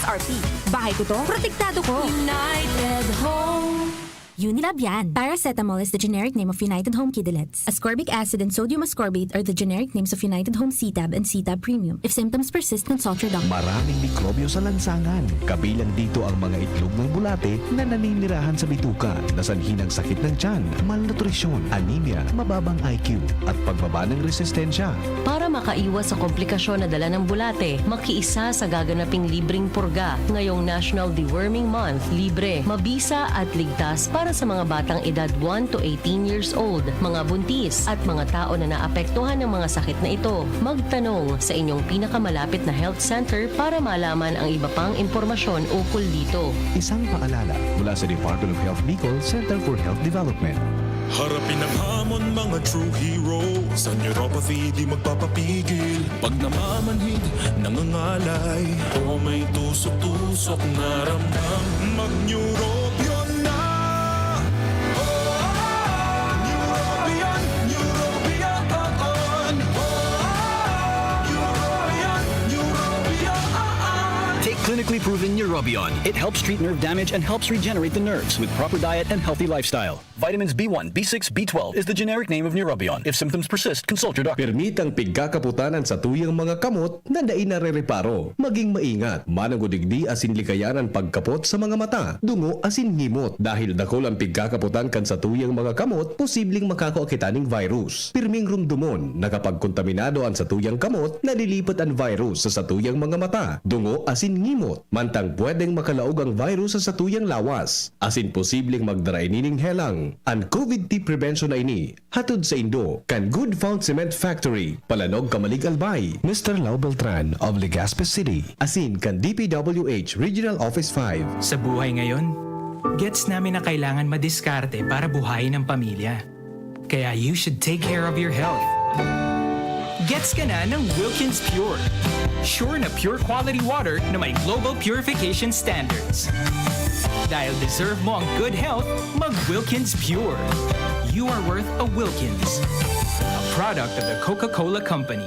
SRP. Bahay ko to, protektado ko. United Home. Unilab yan. Paracetamol is the generic name of United Home Kidilets. Ascorbic acid and sodium ascorbate are the generic names of United Home C-Tab and C-Tab Premium. If symptoms persist, consult your doctor. Maraming mikrobyo sa lansangan. Kabilang dito ang mga itlog ng bulate na naninirahan sa bituka, nasanhi ng sakit ng tiyan, malnutrisyon, anemia, mababang IQ, at pagbaba ng resistensya. Para makaiwas sa komplikasyon na dala ng bulate, makiisa sa gaganaping libreng purga. Ngayong National Deworming Month, libre, mabisa at ligtas para sa mga batang edad 1 to 18 years old, mga buntis at mga tao na naapektuhan ng mga sakit na ito. Magtanong sa inyong pinakamalapit na health center para malaman ang iba pang impormasyon ukol dito. Isang paalala mula sa Department of Health Bicol Center for Health Development. Harapin ang hamon mga true hero. Sa neuropathy di magpapapigil. Pag namamanhid, nangangalay, o may tusok-tusok na ramdam, mag-neurobion na. Neurobion, Neurobion on. Neurobion. Take clinically proven Neurobion. It helps treat nerve damage and helps regenerate the nerves with proper diet and healthy lifestyle. Vitamins B1, B6, B12 is the generic name of Neurobion. If symptoms persist, consult your doctor. Permitang pigkakaputanan sa tuyang mga kamot na nainarereparo. Maging maingat. Manangudigdi asin likayanan pagkapot sa mga mata. Dungo asin himot. Dahil dakol ang pigkakaputan kan sa tuyang mga kamot, posibleng makakaakitaning virus. Pirming rumdumon na kapag kontaminado ang sa tuyang kamot, nalilipat ang virus sa tuyang mga mata. Dungo asin ngimot. Mantang pwedeng makalaog ang virus sa tuyang lawas. Asin posibleng magdarainining helang. Ang COVID-19 prevention na ini, hatod sa Indo, kan Good Found Cement Factory, Palanog, Kamalig, Albay, Mr. Lau Beltran of Legazpi City, asin kan DPWH Regional Office 5. Sa buhay ngayon, gets namin na kailangan madiskarte para buhayin ang pamilya. Kaya you should take care of your health. Gets ka na ng Wilkins Pure. Sure na pure quality water na may global purification standards. Dahil deserve mo ang good health, mag-Wilkins Pure. You are worth a Wilkins. A product of the Coca-Cola Company.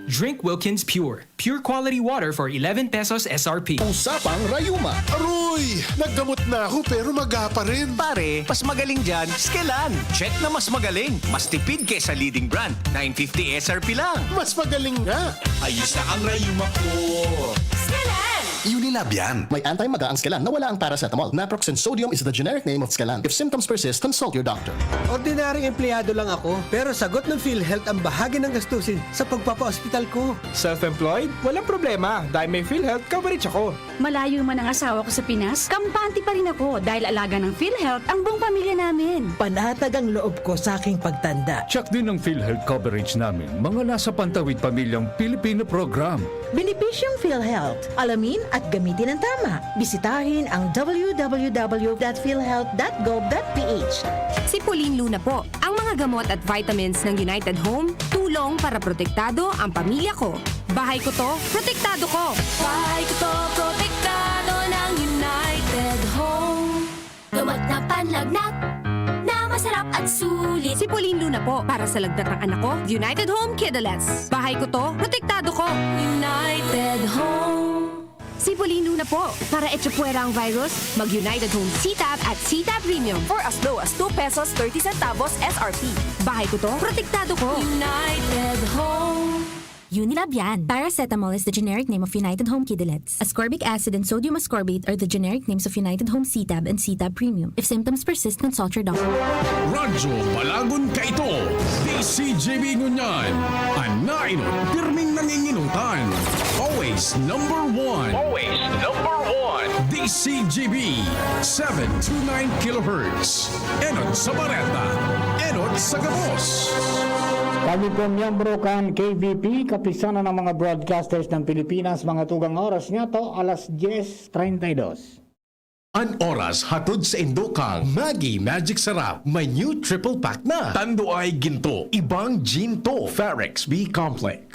Drink Wilkins Pure. Pure quality water for 11 pesos SRP. Usapang Rayuma. Aroy! Naggamot na ako pero maga pa rin. Pare, mas magaling dyan, Skelan. Check na mas magaling. Mas tipid kesa leading brand. 950 SRP lang. Mas magaling nga. Ayos na ang rayuma ko. Unilab yan. May anti-maga ang Skelan na wala ang paracetamol. Naprox and sodium is the generic name of Skelan. If symptoms persist, consult your doctor. Ordinaryong empleyado lang ako, pero sagot ng PhilHealth ang bahagi ng gastusin sa pagpapa-hospital ko. Self-employed? Walang problema dahil may PhilHealth coverage ako. Malayo man ang asawa ko sa Pinas, kampante pa rin ako dahil alaga ng PhilHealth ang buong pamilya namin. Panatag ang loob ko sa aking pagtanda. Check din ang PhilHealth coverage namin. Mga nasa pantawid pamilyang Pilipino program. Benepisyong PhilHealth. Alamin at gamitin ang tama. Bisitahin ang www.philhealth.gov.ph. Si Pauline Luna po. Ang mga gamot at vitamins ng United Home, tulong para protektado ang pamilya ko. Bahay ko to, protektado ko. Bahay ko to, protektado ng United Home. Gamot na panlagnat na masarap at sulit. Si Pauline Luna po. Para sa lagnat ng anak ko, United Home Kidilets. Bahay ko to, protektado ko. United Home. Si Pauline Luna po. Para etsapuera ang virus, mag-United Home C-Tab at C-Tab Premium for as low as 2 pesos 30 centavos SRP. Bahay ko to, protektado ko. United Home. Unilab yan. Paracetamol is the generic name of United Home Kidilets. Ascorbic acid and sodium ascorbate are the generic names of United Home C-Tab and C-Tab Premium. If symptoms persist, consult your doctor. Radyo Balagon Kaito, DCJB Ngunyan, Anaino, pirming nanginginutan. Always number one. Always number one. DCJB, 729 kHz. Enot sa Bareta, Enot sa Gabos. Kami po miyembro kan KBP, kapisanan ng mga broadcasters ng Pilipinas, mga tugang oras nga to, alas 10:32. An oras hatod sa Indokang Maggi Magic Sarap. May new triple pack na. Tando ay ginto, ibang ginto. Farex B Complex.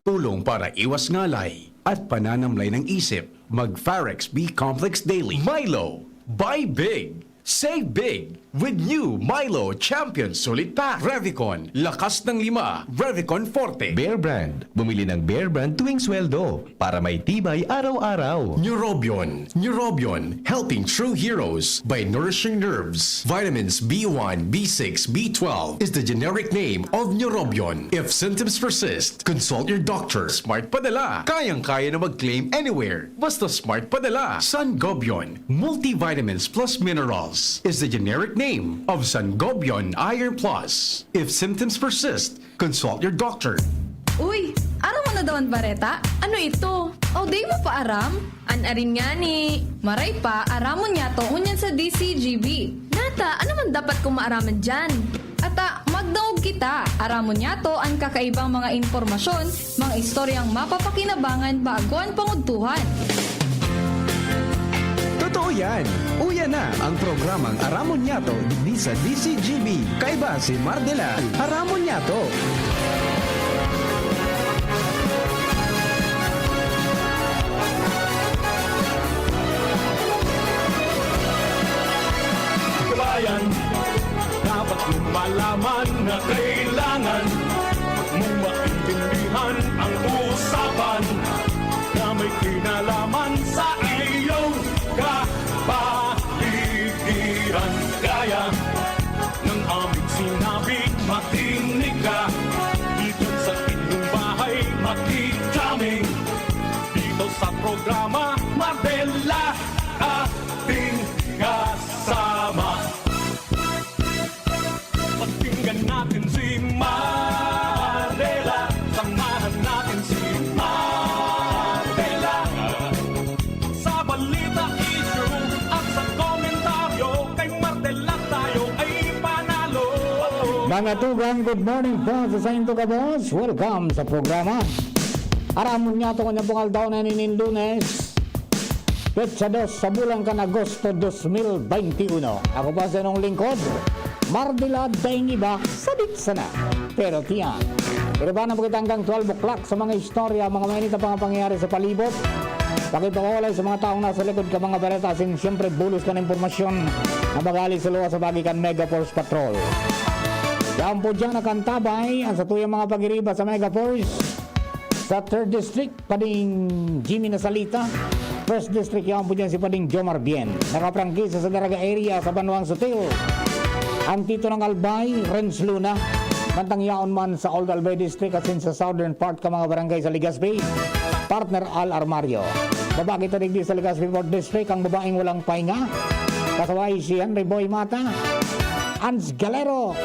Tulong para iwas ngalay at pananamlay ng isip. Mag Farex B Complex Daily. Milo. Buy big. Save big. With new Milo Champion Sulit Pack. Revicon, lakas ng 5. Revicon Forte. Bear Brand. Bumili ng Bear Brand tuwing sweldo para may tibay araw-araw. Neurobion. Neurobion, helping true heroes by nourishing nerves. Vitamins B1, B6, B12 is the generic name of Neurobion. If symptoms persist, consult your doctor. Smart Padala. Kayang-kaya na mag-claim anywhere. Basta Smart Padala. Sangobion, multivitamins plus minerals, is the generic name of Sangobion Iron Plus. If symptoms persist, consult your doctor. Uy, aram mo na daw ang bareta? Ano ito? O di mo pa aram? Anarin nga ni. Maray pa, aramon niya to unyan sa DCGB. Nata, ano man dapat kong maaraman dyan? Ata, magdaog kita. Aramon niya to ang kakaibang mga impormasyon, mga istoryang mapapakinabangan baguan panguntuhan. Totoo yan. Uya na ang programang Aramon Nyato di sa DCGB. Kaiba si Mardela. Aramon Nyato. Kabayan, dapat mong malaman na kailangan mong maintindihan ang usapan na may kinalaman sa iyong kapaligiran. Kaya ng aming sinabi, makinig ka. Dito sa inyong bahay, makikaming. Dito sa programa, Mardela, ating kasama. Pakinggan natin si Mardela. Samahan natin si Mardela. Sa balita, issue at sa komentaryo, kay Mardela tayo ay panalo. Mga tugang, good morning po sa Sainto Cabos. Welcome sa programa. Aramon niya ito kanya bungal daw na ninin Lunes. Petsa 2 sa bulan kan Agosto 2021. Ako pa sa inong lingkod, Mardela dahing iba, sabit sana. Pero tiyan, irabanan po kita hanggang 12 o'clock sa mga istorya, mga mainit na pangyayari sa palibot. Pakipawalay sa mga taong nasa likod ka mga bareta, sin siyempre bulos ka ng impormasyon na bagali sa luwa sa bagikan Mega Force Patrol. Yan po dyan nakantabay ang sa tuyang mga pagiriba sa Mega Force. Sa 3rd District, pading Jimmy Nasalita. 1st District, yan po dyan si pading Jomar Bien. Nakaprangkisa sa Daraga area sa Banuang Sutil. Ang Tito ng Albay, Renz Luna. Mantang yaon man sa Old Albay District at sa southern part ka mga barangay sa Legazpi. Partner Al Armario. Babagi tadigdi sa Legazpi 4th District, ang babaeng walang pahinga. Kasaway siyan, Reboy Mata. Ans Galero,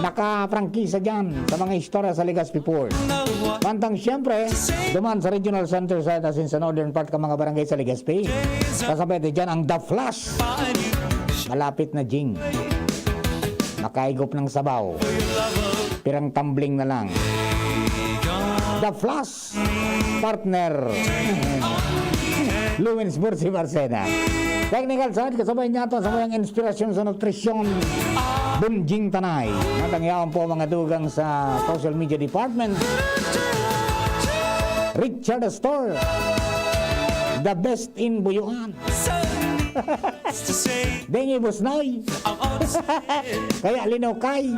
nakaprangkisa dyan sa mga istorya sa Legazpi Port. Mantang siyempre, duman sa regional center side as in sa northern part ka mga barangay sa Legazpi. Kasabay dyan ang The Flash. Malapit na Jing. Nakaigop ng sabaw. Pirang tumbling na lang. The Flash. Partner. Luwins Bursi Barcena. Technical side, kasabay niya ito sa mga inspirasyon sa nutrisyon. Bunjing Tanay. Natangyawan po mga dugang sa social media department. Richard Store. The best in Buyuan. Dengi Busnoy. Kaya Linokay.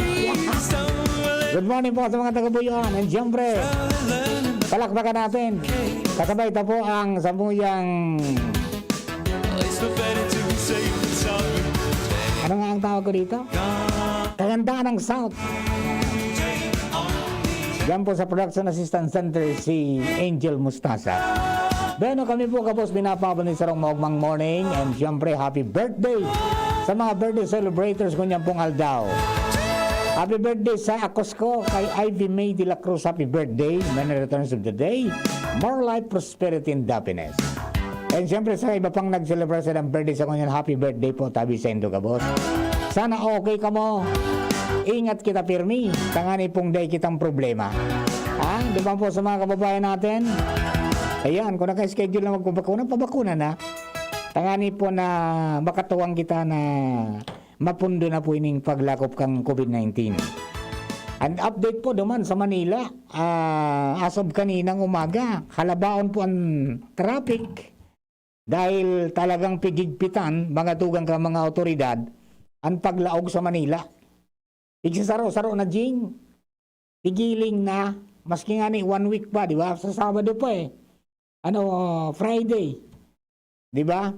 Good morning po sa mga taga-Buyuan. And siyempre, palakpakan natin. Kasabay ito po ang samuyang... Ano nga ang tawag ko dito? Kagandaan ng South. Yan po sa Production Assistant Center si Angel Mustasa. Beno kami po kapos binapabon ni Sarong Maugmang Morning. And siyempre happy birthday sa mga birthday celebrators ko niyan pong Aldao. Happy birthday sa Akosco kay Ivy May de la Cruz. Happy birthday. Many returns of the day. More life, prosperity, and happiness. And siyempre sa iba pang nag-celebrate ng birthday sa kanyan, happy birthday po, Tabi Sendo Kabos. Sana okay ka mo. Ingat kita pirmi. Tangani pong day kitang problema. Ha? Di ba po sa mga kababayan natin? Ayan, kung naka-schedule na magpapakuna, pabakuna na. Tangani po na makatuwang kita na mapundo na po ining paglakop kang COVID-19. And update po naman sa Manila, as of kaninang umaga, halabaon po ang traffic. Dahil talagang pigigpitan, mga tugang ka mga otoridad, ang paglaog sa Manila. Igsasaro-saro na jing. Pigiling na, maski nga ni 1 week pa, di ba? Sa Sabado pa eh. Friday. Di ba?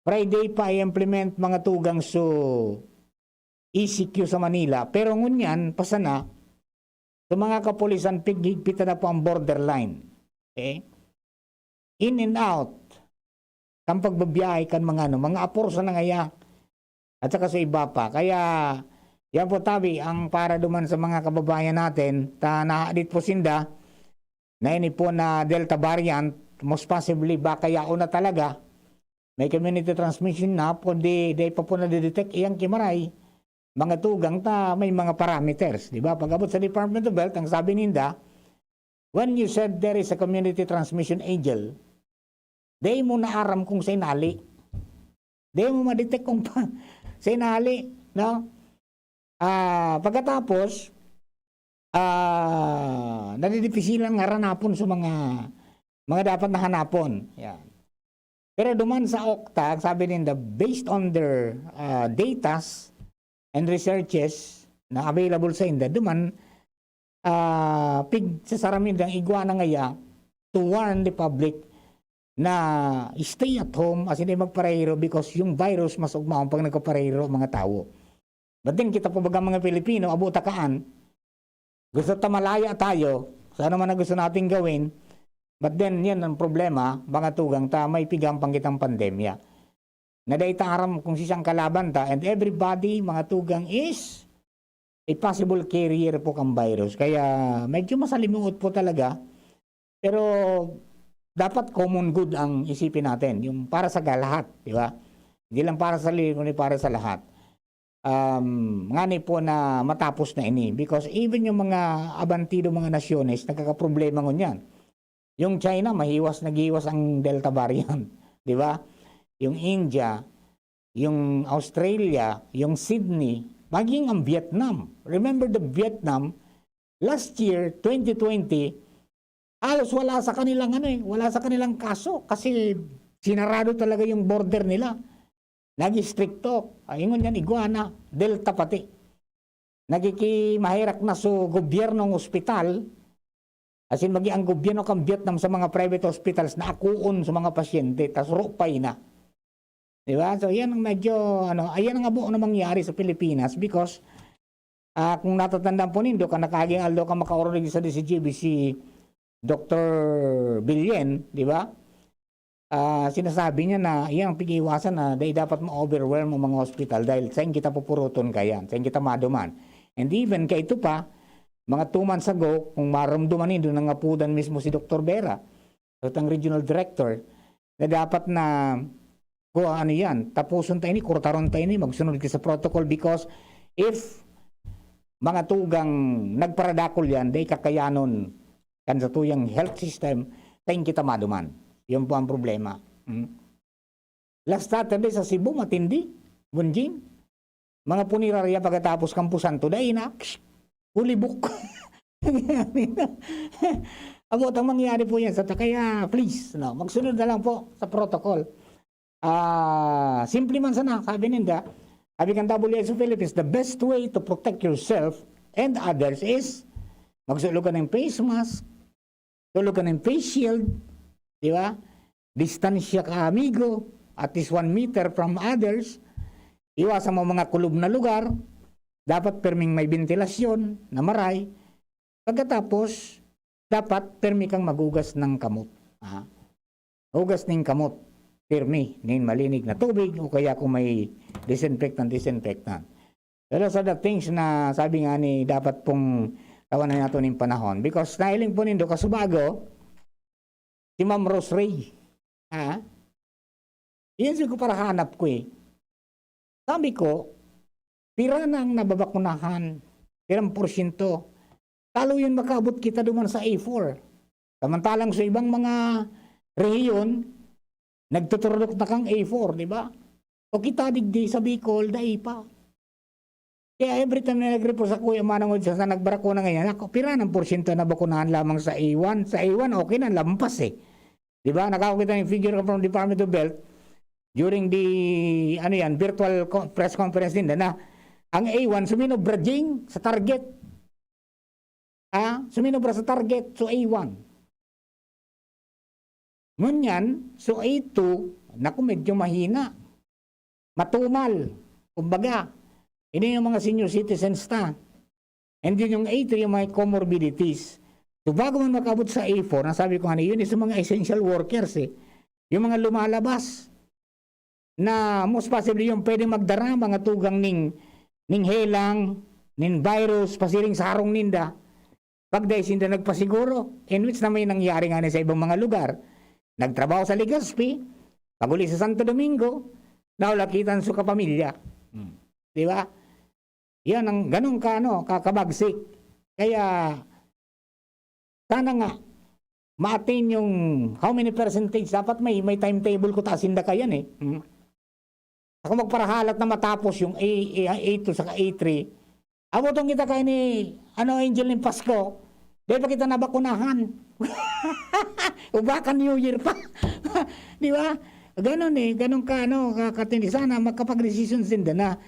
Friday pa i-implement mga tugang so ECQ sa Manila. Pero ngunyan, pasana, sa mga kapulisan, pigpita na po ang borderline. Okay? In and out. Kang pagbabiyahe kan mga apor sa nangaya. At saka sa iba pa. Kaya, yan po tabi, ang para duman sa mga kababayan natin, naadit po sinda, na ini po na Delta variant, most possibly baka yao na talaga, may community transmission na, kundi day pa po na-detect iyang kimaray, mga tugang may mga parameters, di ba? Pag-abot sa Department of Health, ang sabi ninda, when you said there is a community transmission agent, day mo naaram kung sa inali. Day mo ma-detect kung sa inali, no? Pagkatapos, nadidipisilan nga ranapon sa mga dapat na hanapon. Yan. Pero duman sa OCTA, sabi nila, based on their datas and researches na available sa inda, duman, sasaramin ng iguana ngaya to warn the public na stay at home as hindi magparehiro because yung virus mas ugmaon pag nagkaparehiro mga tao. But then kita po baga mga Pilipino, abutakaan, gusto tamalaya tayo, sana man na gusto natin gawin, but then yan ang problema, mga tugang may pigampang kitang pandemya. Nadaita aram kung sisang kalaban ta, and everybody, mga tugang is a possible carrier po kang virus. Kaya medyo masalimuot po talaga, pero dapat common good ang isipin natin, yung para sa lahat, di ba? Hindi lang para sa sarili, kundi para sa lahat. Ngani po na matapos na ini because even yung mga abantido mga nasyones nagkakaproblema ngunyan. Yung China naghiwas ang Delta variant, di ba? Yung India, yung Australia, yung Sydney, maging ang Vietnam. Remember the Vietnam last year 2020 halos wala sa kanilang kaso kasi sinarado talaga yung border nila. Nag-stricto, ingon yan, iguana, Delta pati. Nagikimahirak na sa gobyernong ospital, as in ang gobyerno kang Vietnam sa mga private hospitals na akuon sa mga pasyente, tas rupay na. Diba? So yan ang medyo, ayan ang abo na mangyari sa Pilipinas because kung natatandaan po nindo, nakaging aldo ka makaoronig sa DCGB si Dr. Billen, di ba? Sinasabi niya na iyang pigiwasan na dapat ma-overwhelm ang mga hospital dahil saan kita pupuruton kayan, saan kita maduman. And even kay ito pa, mga 2 months ago, kung maramduman doon ng apudan mismo si Dr. Vera, ang regional director, na dapat na tapusun tayo ni, kurtaron tayo ni, magsunod ka sa protocol because if mga tugang nagparadakol yan, day kakayanon kan sa tuyang health system, saan kita maduman. Yun po ang problema. Last Saturday sa Cebu, matindi. Bunjing. Mga punirarya pagkatapos kampusan today na, ulibok. Abot ang mangyari po yan. Kaya please, magsunod na lang po sa protocol. Simple man sana, sabi ninda, sabi kang WHO Philippines, the best way to protect yourself and others is magsulog ka ng face mask, tulog ka ng face shield, di ba? Distansya ka amigo, at least 1 meter from others. Iwasan mo mga kulob na lugar. Dapat perming may ventilasyon na maray. Pagkatapos, dapat permi kang magugas ng kamot. Hugas ng kamot. Permi, ng malinig na tubig o kaya kung may disinfectant. Pero sa the things na sabi nga ni dapat pong tawanan nato ng panahon. Because nahiling po nindo kasubago, si Ma'am Rose Ray. Yan siguro para hanap ko eh. Sabi ko, pira na ang nababakunahan, pirang porsyento. Talo yun makaabot kita duman sa A4. Samantalang sa ibang mga rehiyon, nagtuturok na kang A4, di ba? O kita digdi sa Bicol, dai pa. Kaya every time na nag-report sa Kuya Manangod sa nagbarakuna ngayon, ako, pira ng porsyento na bakunahan lamang sa A1. Sa A1, okay na, lampas eh. Di ba? Nakakita ng figure from Department of Health. during the virtual press conference din na ang A1 suminobra Jing sa target. Suminobra sa target so A1. Ngunyan, so A2, naku medyo mahina. Matumal. Kumbaga, ini yung mga senior citizens na. And then yung A3, yung mga comorbidities. So bago man makabot sa A4, nasabi ko yun is mga essential workers Yung mga lumalabas na most possibly yung pwede magdara mga tugang ning helang, ning virus, pasiring sa harong ninda. Pag dahil sinda nagpasiguro, in which na may nangyari nga sa ibang mga lugar. Nagtrabaho sa Legazpi, paguli sa Santo Domingo, naulakitan sa kapamilya. Di ba? Yan ang ganun kakabagsik. Kaya, sana nga, ma-attain yung how many percentage. Dapat may timetable ko tasin da kayan Ako magparahalat na matapos yung A2 sa A3. Abotong kita kayo ni Angel ng Pasko. Dahil pa kita nabakunahan. Ubakan New Year pa. Di ba? Ganon ganon kakatindi. Sana magkapag-decisions din na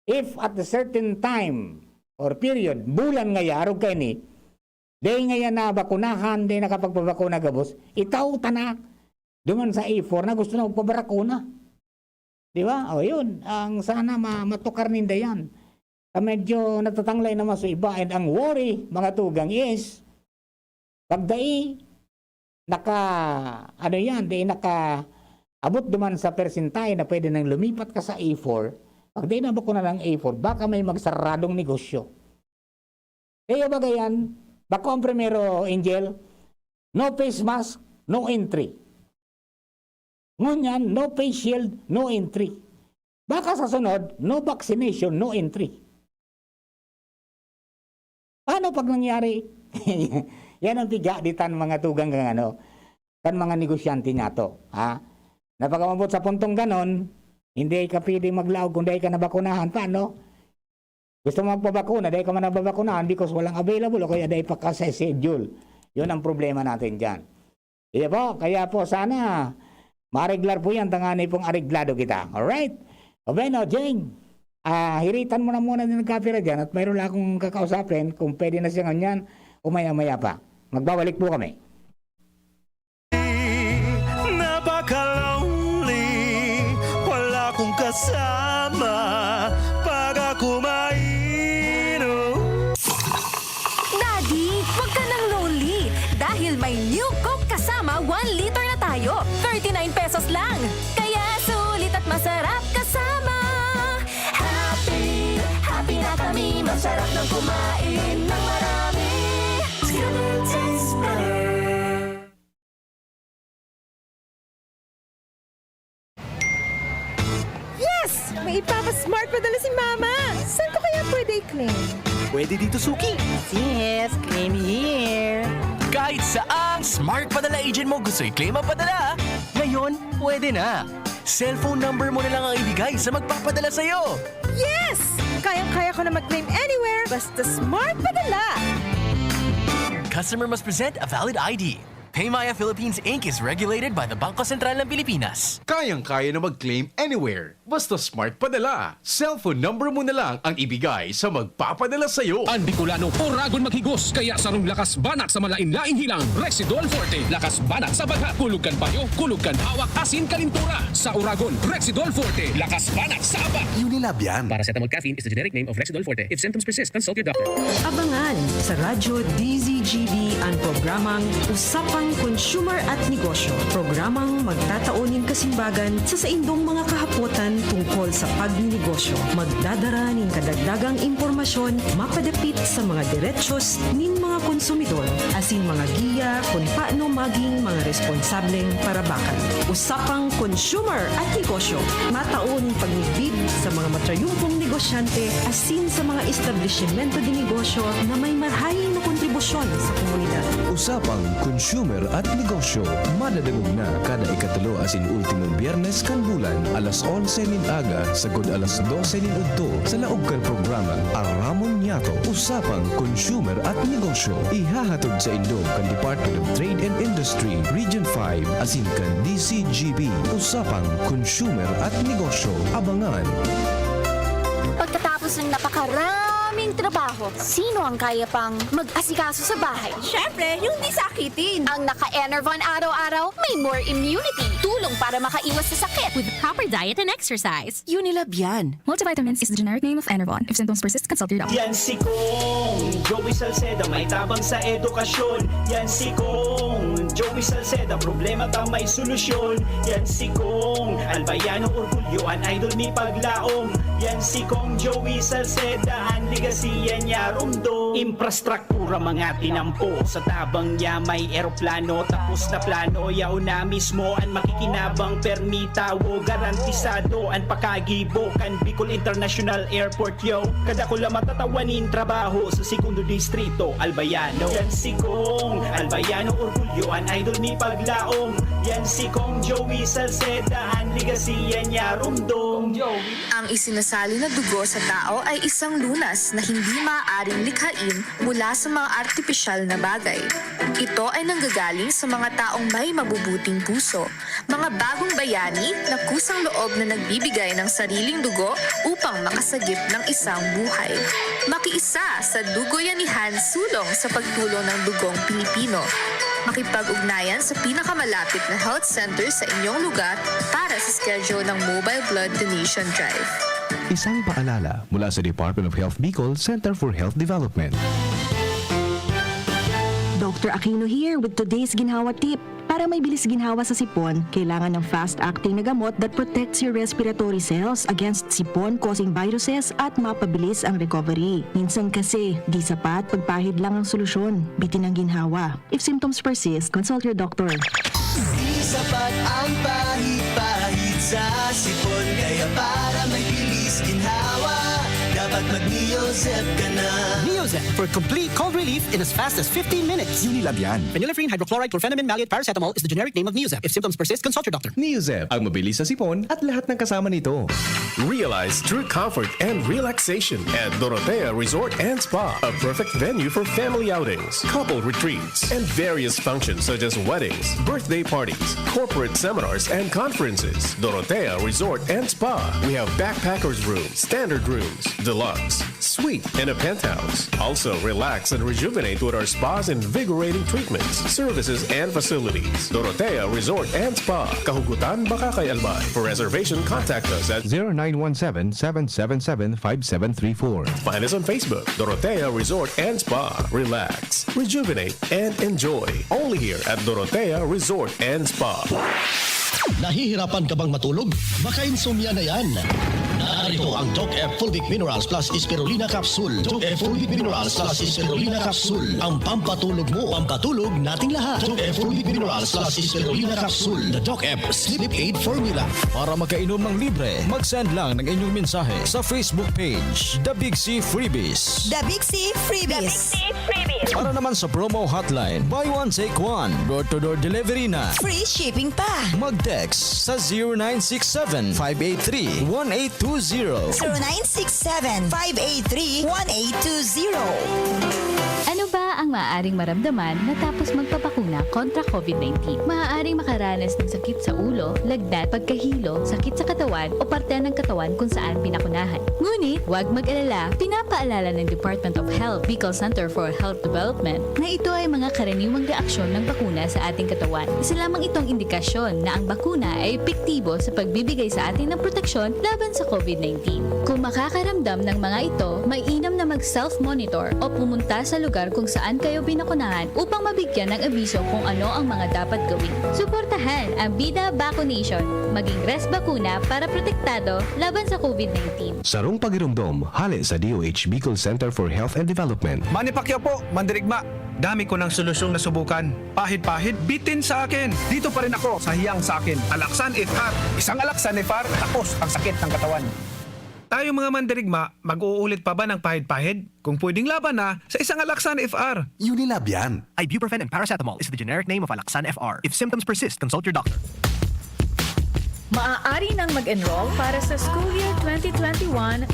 if at a certain time or period, bulan ngayarog kayo ni, dahil ngayon na bakunahan, dahil nakapagpabakuna gabos, itaw tanak. Duman sa A4 na gusto na magpabarakuna. Di ba? O yun, ang sana matukar ninda yan. Medyo natatanglay naman sa iba. And ang worry, mga tugang, is pagdai abot duman sa percentile na pwede nang lumipat ka sa A4, pagdai na ba ko na ng A4, baka may magsaradong negosyo. Kaya ba gayan, bako ang primero, Angel, no face mask, no entry. Ngunyan, no face shield, no entry. Baka sa sunod, no vaccination, no entry. Paano pag nangyari? Yan ang tigaditan mga tugang kan mga negosyante niya to. Napakamabot sa puntong ganon, hindi ka pwede maglaog kung dahil ka nabakunahan. Paano? Gusto mo magpabakuna, dahil ka man nababakunahan because walang available o kaya dahil pa ka sa schedule. Yun ang problema natin dyan. Kaya po sana mareglar po yan, tanganay pong areglado kita. Alright? O bueno, Jane, hiritan mo na muna din ng kapira dyan at mayroon lang akong kakausapin kung pwede na siya ganyan o maya-maya pa. Magbabalik po kami. Napaka-lonely, wala akong kasama pag ako mainom. Daddy, wag ka nang lonely. Dahil may new Coke kasama, 1 liter na tayo. 39 pesos lang. Kaya sulit at masarap kasama. Happy, happy na kami. Masarap ng kumain ng marami. It's gonna taste better. Yes! May ipapa-smart padala si Mama! Saan ko kaya pwede i-claim? Pwede dito, Suki. Yes, claim here. Kahit saang smart padala agent mo gusto i-claim ang padala, ngayon, pwede na. Cellphone number mo na lang ang ibigay sa magpapadala sa'yo. Yes! Kayang-kaya ko na mag-claim anywhere, basta smart padala. Customer must present a valid ID. Paymaya Philippines Inc. is regulated by the Bangko Sentral ng Pilipinas. Kayang-kaya na mag-claim anywhere. Basta smart padala. Cellphone number mo na lang ang ibigay sa magpapadala sa'yo. Ang Bicolano, Oragon maghigos, kaya sarong lakas banak sa malain-laing hilang. Rexidol Forte, lakas banak sa baga. Kulugkan payo, kulugkan hawak, asin kalintura. Sa Oragon, Rexidol Forte, lakas banak sa aba. Unilab yan. Paracetamol caffeine is the generic name of Rexidol Forte. If symptoms persist, consult your doctor. Abangan sa Radyo DZGB ang programang Usapang Consumer at Negosyo. Programang magtataunin kasimbagan sa saindong mga kahapotan tungkol sa pagninegosyo. Magdadara nin kadagdagang impormasyon mapadapit sa mga diretsyon nin mga konsumidor asin mga giya kung paano maging mga responsableng parabakan. Usapang Consumer at Negosyo. Mataon pagnibid sa mga matrayumpong negosyante asin sa mga establishmento de negosyo na may marhaing na kontribusyon sa komunidad. Usapang consumer at negosyo. Madadagog na kada ikatulo asin ultimong biyernes kan bulan alas 11 nin aga sagod alas 12 nin udto sa laog kan programa Aramon Niato. Usapang consumer at negosyo. Ihahatod sa Indo kan Department of Trade and Industry Region 5 asin kan DCGB. Usapang consumer at negosyo. Abangan. Pagkatapos ng napakaraming trabaho, sino ang kaya pang mag-asikaso sa bahay? Siyempre, yung di sakitin. Ang naka-Enervon araw-araw, may more immunity. Tulong para makaiwas sa sakit. With proper diet and exercise. Unilab yan. Multivitamins is the generic name of Enervon. If symptoms persist, consult your doctor. Yan si Kong Joey Salceda, may tabang sa edukasyon. Yan si Kong Joey Salceda, problema ta may solusyon. Yan si Kong Albayano orgulyo, an idol ni paglaom. Yan si Kong Joey Salceda, ang ligasiya niya rumdo. Infrastruktura mga tinampo, sa tabang niya may eroplano. Tapos na plano, yaw na mismo ang makikinabang permita. Wo garantisado ang pakagibo kan Bicol International Airport yo. Kada ko lang matatawanin trabaho sa segundo distrito Albayano. Yan si Kong Albayano orgulyo, an idol ni paglaom. Yan si Kong Joey Salceda, ang ligasiya niya rumdo. Ang isinasali na dugo sa tao ay isang lunas na hindi maaaring likhain mula sa mga artipisyal na bagay. Ito ay nanggagaling sa mga taong may mabubuting puso, mga bagong bayani na kusang loob na nagbibigay ng sariling dugo upang makasagip ng isang buhay. Makiisa sa Dugoyanihan sulong sa pagtulong ng dugong Pilipino. Makipag-ugnayan sa pinakamalapit na health center sa inyong lugar para sa schedule ng Mobile Blood Donation Drive. Isang paalala mula sa Department of Health Bicol Center for Health Development. Dr. Aquino here with today's ginhawa tip. Para may bilis ginhawa sa sipon, kailangan ng fast-acting na gamot that protects your respiratory cells against sipon-causing viruses at mapabilis ang recovery. Minsan kasi, di sapat pagpahid lang ang solusyon. Bitin ang ginhawa. If symptoms persist, consult your doctor. Di sapat ang pahid-pahid sa sipon, kaya para may bilis ginhawa, dapat mag-Neozep ka na. Neozep for complete cold relief in as fast as 15 minutes. Unilab yan. Phenylephrine, hydrochloride, chlorpheniramine, maleate, paracetamol is the generic name of Neozep. If symptoms persist, consult your doctor. Neozep, ang mabilis sa sipon at lahat ng kasama nito. Realize true comfort and relaxation at Dorotea Resort and Spa, a perfect venue for family outings, couple retreats, and various functions such as weddings, birthday parties, corporate seminars, and conferences. Dorotea Resort and Spa. We have backpackers rooms, standard rooms, deluxe, suite, and a penthouse. Also, relax and rejuvenate with our spas and invigorating treatments, services, and facilities. Dorotea Resort and Spa. Kahugutan, Bakakay, Albay. For reservation, contact us at 0917-777-5734. Find us on Facebook, Dorotea Resort and Spa. Relax, rejuvenate, and enjoy. Only here at Dorotea Resort and Spa. Nahihirapan ka bang matulog? Baka insomnia na yan. Narito ang Doc F Fulvic Minerals plus Spirulina Capsule. Doc F Fulvic Minerals plus Spirulina Capsule. Ang pampatulog mo, pampatulog nating lahat. Doc F Fulvic Minerals plus Spirulina Capsule. The Doc F Sleep Aid Formula. Para makainom ng libre, mag-send lang ng inyong mensahe sa Facebook page, The Big C Freebies. The Big C Freebies. Para naman sa promo hotline, buy one take one, door-to-door delivery na. Free shipping pa. Mag-text sa 0967-583-1820. 0967-583-1820. Ano ba ang maaaring maramdaman matapos magpapakuna kontra COVID-19? Maaaring makaranas ng sakit sa ulo, lagnat, pagkahilo, sakit sa katawan o parte ng katawan kung saan pinakunahan. Ngunit, huwag mag-alala, pinapaalala ng Department of Health Bicol Center for Health Development na ito ay mga karaniwang reaksyon ng bakuna sa ating katawan. Isa lamang itong indikasyon na ang bakuna ay epektibo sa pagbibigay sa atin ng proteksyon laban sa COVID-19. Kung makakaramdam ng mga ito, mainam na mag-self-monitor o pumunta sa lugar kung saan kayo binakunahan upang mabigyan ng abiso kung ano ang mga dapat gawin. Suportahan ang Bida Vaccination, maging res bakuna para protektado laban sa COVID-19. Sarong pagirumdom, hali sa DOH Bicol Center for Health and Development. Manny Pacquiao po, Mandirigma. Dami ko ng solusyong nasubukan. Pahid-pahid, bitin sa akin. Dito pa rin ako sa hiyang sa akin. Alaksan FR. Isang Alaksan FR, tapos ang sakit ng katawan. tayo mga mandirigma, mag-uulit pa ba ng pahid-pahid? Kung pwedeng laban na, sa isang Alaxan FR. Unilab yan. Ibuprofen and paracetamol is the generic name of Alaxan FR. If symptoms persist, consult your doctor. Maaari nang mag-enroll para sa school year 2021-2022.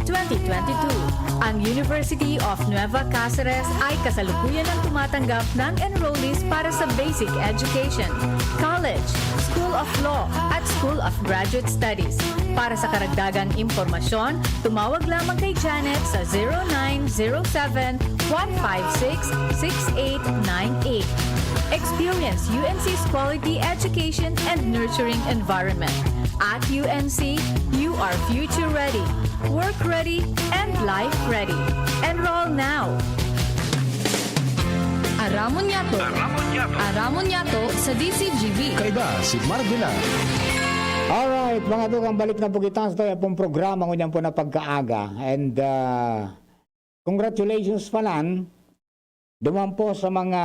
Ang University of Nueva Cáceres ay kasalukuyan ang tumatanggap ng enrollees para sa basic education, college, School of Law, at School of Graduate Studies. Para sa karagdagang impormasyon, tumawag lamang kay Janet sa 0907-156-6898. Experience UNC's quality education and nurturing environment. At UNC, you are future ready, work ready, and life ready. Enroll now! Aramon Yato. Aramon Yato sa DCGB. Kaiba si Mardila. Alright, mga tukang balik na po kita sa tayo pong programa ko niyan po na pagkaaga. And congratulations palan duman po sa mga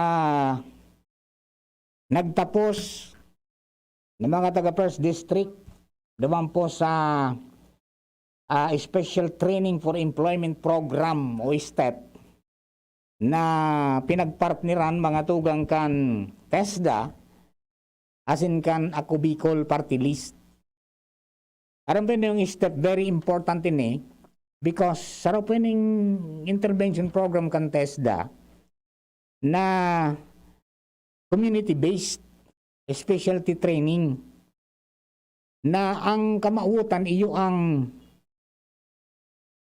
nagtapos ng mga taga First District, duman po sa Special Training for Employment Program o STEP na pinagpartneran mga tugang kan TESDA asin kan Ako Bicol Party List. Aram po yung STEP very important ini because sarap po yung intervention program kan TESDA na community-based specialty training na ang kamautan iyo ang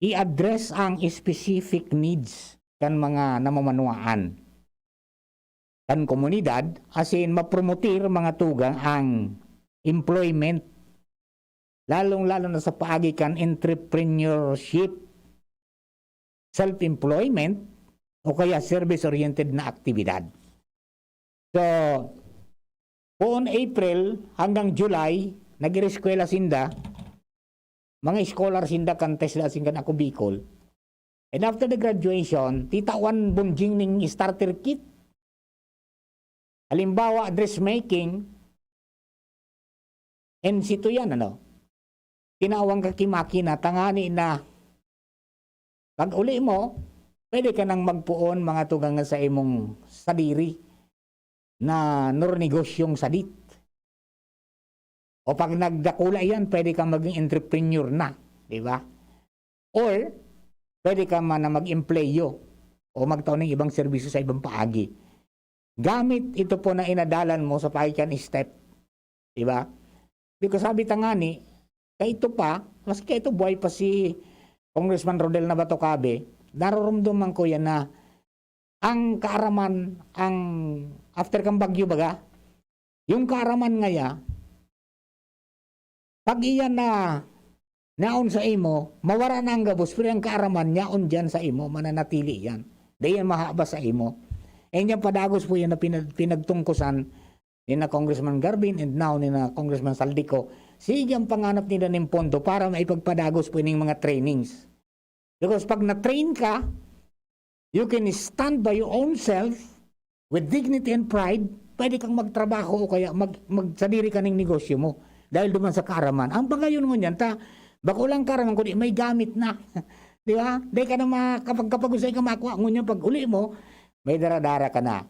i-address ang specific needs kan mga namamanuaan kan komunidad asin mapromotir mga tugang ang employment lalong-lalo na sa paagi kan entrepreneurship, self-employment o kaya service-oriented na aktibidad. So, buon April hanggang July, nag-eskwela sinda, mga scholar sinda kan TESDA sinda Ako Bicol. And after the graduation, titawan bunjing ning starter kit. Halimbawa, dressmaking, and sito yan, tinawang kakimaki na tangani na pag uli mo, pwede ka nang magpuon mga tugang sa imong sadiri na negosyong sadit. O pag nagdakula yan, pwede kang maging entrepreneur na, di ba? Or, pwede ka man na mag-employo o magtaon ng ibang serbisyo sa ibang paagi. Gamit ito po na inadalan mo sa pagitan step, di ba? Because sabi tangani, kaya ito pa, mas kaya ito buhay pa si Congressman Rodel Nabatocabe, naroromdoman ko yan na ang kaaraman, ang after kang bagyo baga, yung kaaraman ngaya, pag iyan na naon sa imo, mawara na ang gabos, pero ang kaaraman naon dyan sa imo, mananatili yan. Dayan mahaba sa imo. E yan padagos po yan na pinagtungkusan ni na Congressman Garbin and now ni na Congressman Saldico. Sige ang panganap nila ng pondo para maipagpadagos po yung mga trainings. Because pag na-train ka, you can stand by your own self with dignity and pride, pwede kang magtrabaho o kaya magsadiri ka ng negosyo mo dahil duman sa kaaraman. Ang pagayon mo niyan, bako lang kaaraman kundi may gamit na. Di ba? Dahil ka na kapag usay ka makuha ngunyan pag uli mo, may daradara ka na.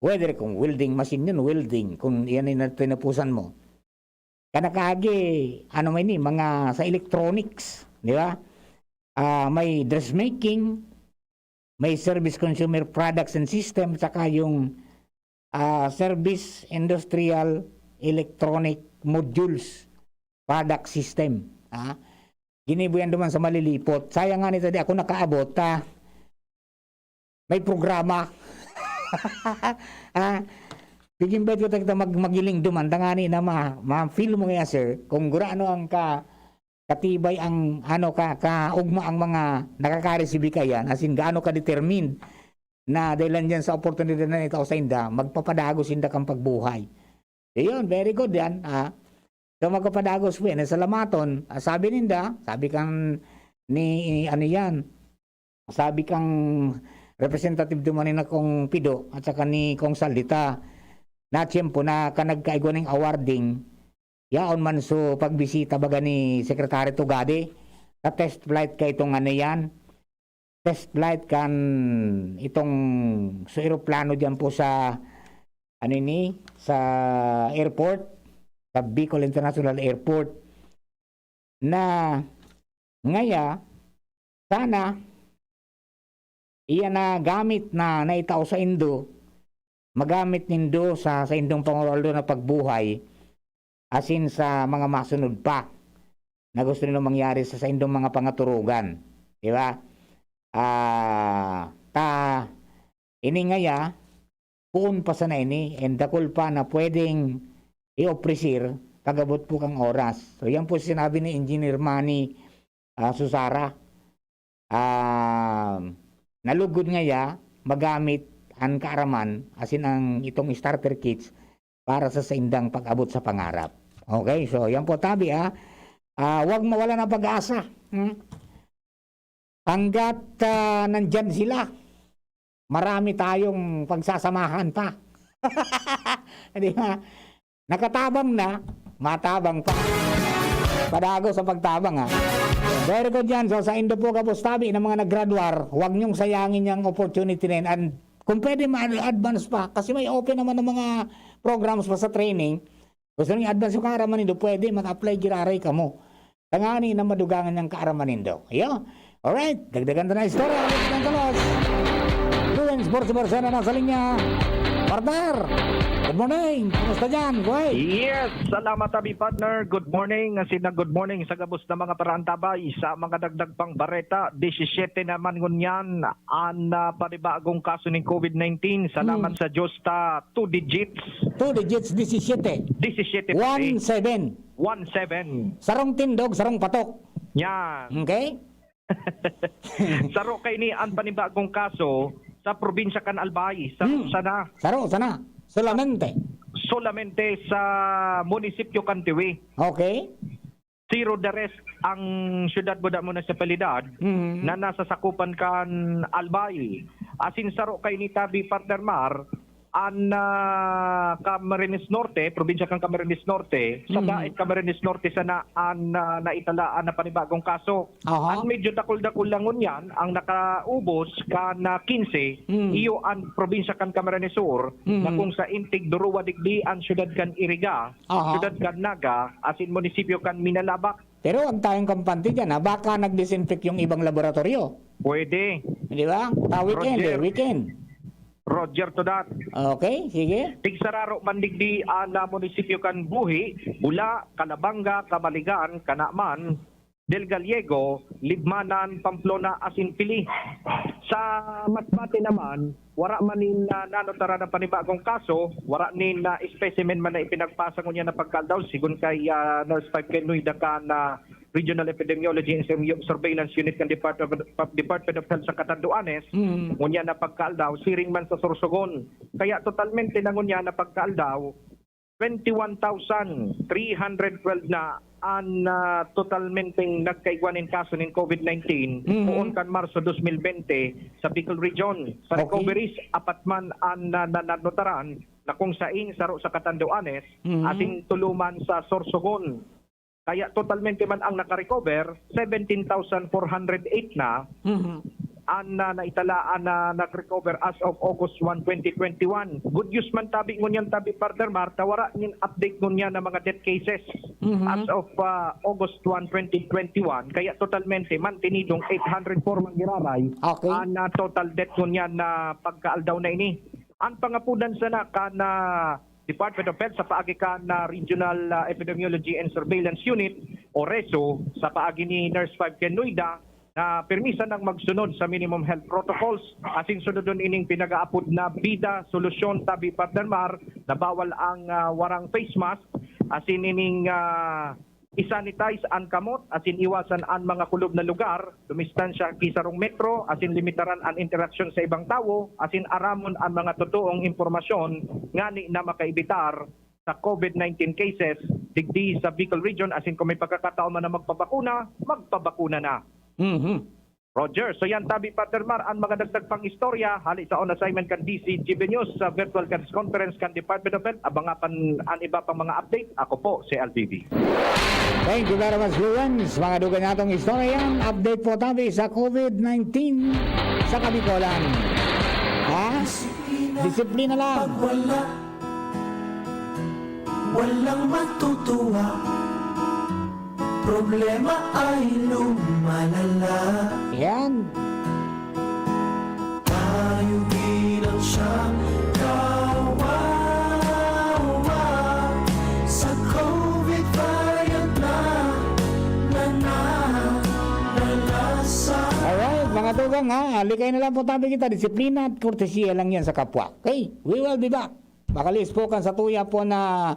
Whether kung welding machine yun, welding, kung yan ay tinapusan mo. Kanakagi, mga sa electronics, di ba? May dressmaking, may service consumer products and system, saka yung service industrial electronic modules product system. Ginibuyan naman sa malilipot. Sayang nga nito, di ako nakaabot. May programa. Bigyan ba ito magiling duman, tangani na ma-feel mo kaya sir, kung gurano ang katibay ang kaugma ang mga nakaka-receive ka yan, as in gaano ka-determined na dahilan dyan sa opportunity na ito sa inda, magpapadagos inda kang pagbuhay. Yun, very good yan. So magpapadagos po yan. Sa Lamaton, sabi ninda, sabi kang sabi kang representative dumanin na kong Pido at saka ni kong Saldita na tiyempo na kanagkaigwa ng awarding yaon man so pagbisita baga ni Secretary Tugade test flight ka itong ano yan. Test flight kan itong sa aeroplano diyan po sa ano ni sa airport, sa Bicol International Airport na ngaya sana iyan na gamit na naitao sa Indo, magamit nindo sa indong Pangulo na pagbuhay asin sa mga masunod pa na gusto nila mangyari sa indong mga pangaturugan, di ba? Ini ngaya puun pa sana ini and dakol pa na pwedeng i-opresir kagabot po kang oras. So yan po sinabi ni Engineer Manny Susara. Nalugod ngaya magamit ang kaaraman asin ang itong starter kits para sa indang pag-abot sa pangarap. Okay, so yan po tabi huwag mawala ng pag-asa. Hanggat nandyan sila, marami tayong pagsasamahan pa. Di ba? Nakatabang na, matabang pa. Padago sa pagtabang Very good yan. So sa Indo po Kapustabi ng mga naggraduar, huwag niyong sayangin yung opportunity na yun. And kung pwede ma-advance pa, kasi may open naman ng mga programs pa sa training, gusto nyo advance yung kaaraman nindo, pwede mag-apply giraray ka mo. Tangani na madugangan ng kaaraman nindo. Ayo. Alright, dagdagan na istorya. Ulit ng kalos. Luwin, sports na nasa linya. Partner, good morning. Kumusta dyan? Kuhay. Yes, salamat tabi partner. Good morning. Good morning sa gabos na mga parantabay sa mga dagdag pang bareta. 17 naman ngunyan ang panibagong kaso ng COVID-19. Salamat sa Diyos 2 digits. 2 digits, 17. 17. 17. 17. Sarong tindog, sarong patok. Yan. Okay? Saro kay ni ang panibagong kaso sa probinsya kan Albay. Saro sana. Solamente sa munisipyo kan Tiwi. Okay. Zero the rest ang syudad Buda Municipalidad na nasa sakupan kan Albay. Asin saro kay ni tabi partner Mar an Camarines Norte, probinsya kang Camarines Norte, sa daig Camarines Norte sana ang naitalaan na panibagong kaso. Ang medyo dakol-dakol lang yan, ang nakaubos ka na 15, iyo ang probinsya kang Camarines Sur, na kung sa intig Duruwa digdi ang syudad kan Iriga, syudad kan Naga, asin munisipyo kan Minalabak. Pero ang tayong kampante dyan, baka nag-disinfect yung ibang laboratorio. Pwede. Di ba? Weekend. Roger to that. Okay, sige. Tigsararo mandigdi na munisipyo kan Buhi, Bula, Calabanga, Kamaligan, Kanaman, Del Gallego, Libmanan, Pamplona, asin Pili. Sa Masbate naman, wara manin na nanotara ng panibagong kaso, wara nin na specimen man na ipinagpasa ko niya na pagkaldaw, sigun kay Nurse 5 Kenoy Daka na Regional Epidemiology and Surveillance Unit ng Department of Health sa Catanduanes, ngunya na pagkaaldaw, siring man sa Sorsogon. Kaya totalmente na ngunya na pagkaaldaw, 21,312 na ang totalmente nagkaigwanin kaso ng COVID-19 noon kan Marso 2020 sa Bicol Region. Sa recoveries, apat man ang nanotaran na kung saing saro sa Catanduanes, ating tuluman sa Sorsogon. Kaya totalmente man ang nakarecover, 17,408 na ang naitalaan na nag-recover as of August 1, 2021. Good news man tabi ngunyan tabi partner Mar, tawara nin update ngunyan na mga death cases as of August 1, 2021. Kaya totalmente man tinidong 804 man giraray ang total death ngunyan na pagkaaldaw na ini. Ang pangapunan sana ka na Department of Health sa paagi ka na Regional Epidemiology and Surveillance Unit o RESO sa paagi ni Nurse 5 Kenoyda na permisa ng magsunod sa minimum health protocols. Asin sunodon ining pinag-aapod na bida solusyon tabi partner Mar na bawal ang warang face mask, asin ining isanitize ang kamot, asin iwasan ang mga kulob na lugar, dumistansya kisarong metro, asin limitaran ang interaksyon sa ibang tao, asin aramon ang mga totoong impormasyon ngani na makaibitar sa COVID-19 cases digdi sa Bicol Region, asin kung may pagkakataon man na magpabakuna na. Roger, so yan tabi Patermar ang mga dagdag pang istorya hali sa on assignment kan DCGB News sa virtual conference kan Department of Health, abangapan ang iba pang mga update. Ako po si LBB. Thank you very much, Luans. Mga dugan natong istorya yan. Update po tayo sa COVID-19 sa Kabikolan. Ha? Disiplina lang. Walang matutuwa, problema ay lumalala. Yan. Tayo bilang siyang kawawa sa COVID variant na nalasa. Alright, mga dugang ha. Alikay na lang po tayo kita. Disiplina at kortesiya lang yan sa kapwa. Okay, we will be back. Pakalis po kan sa tuya po na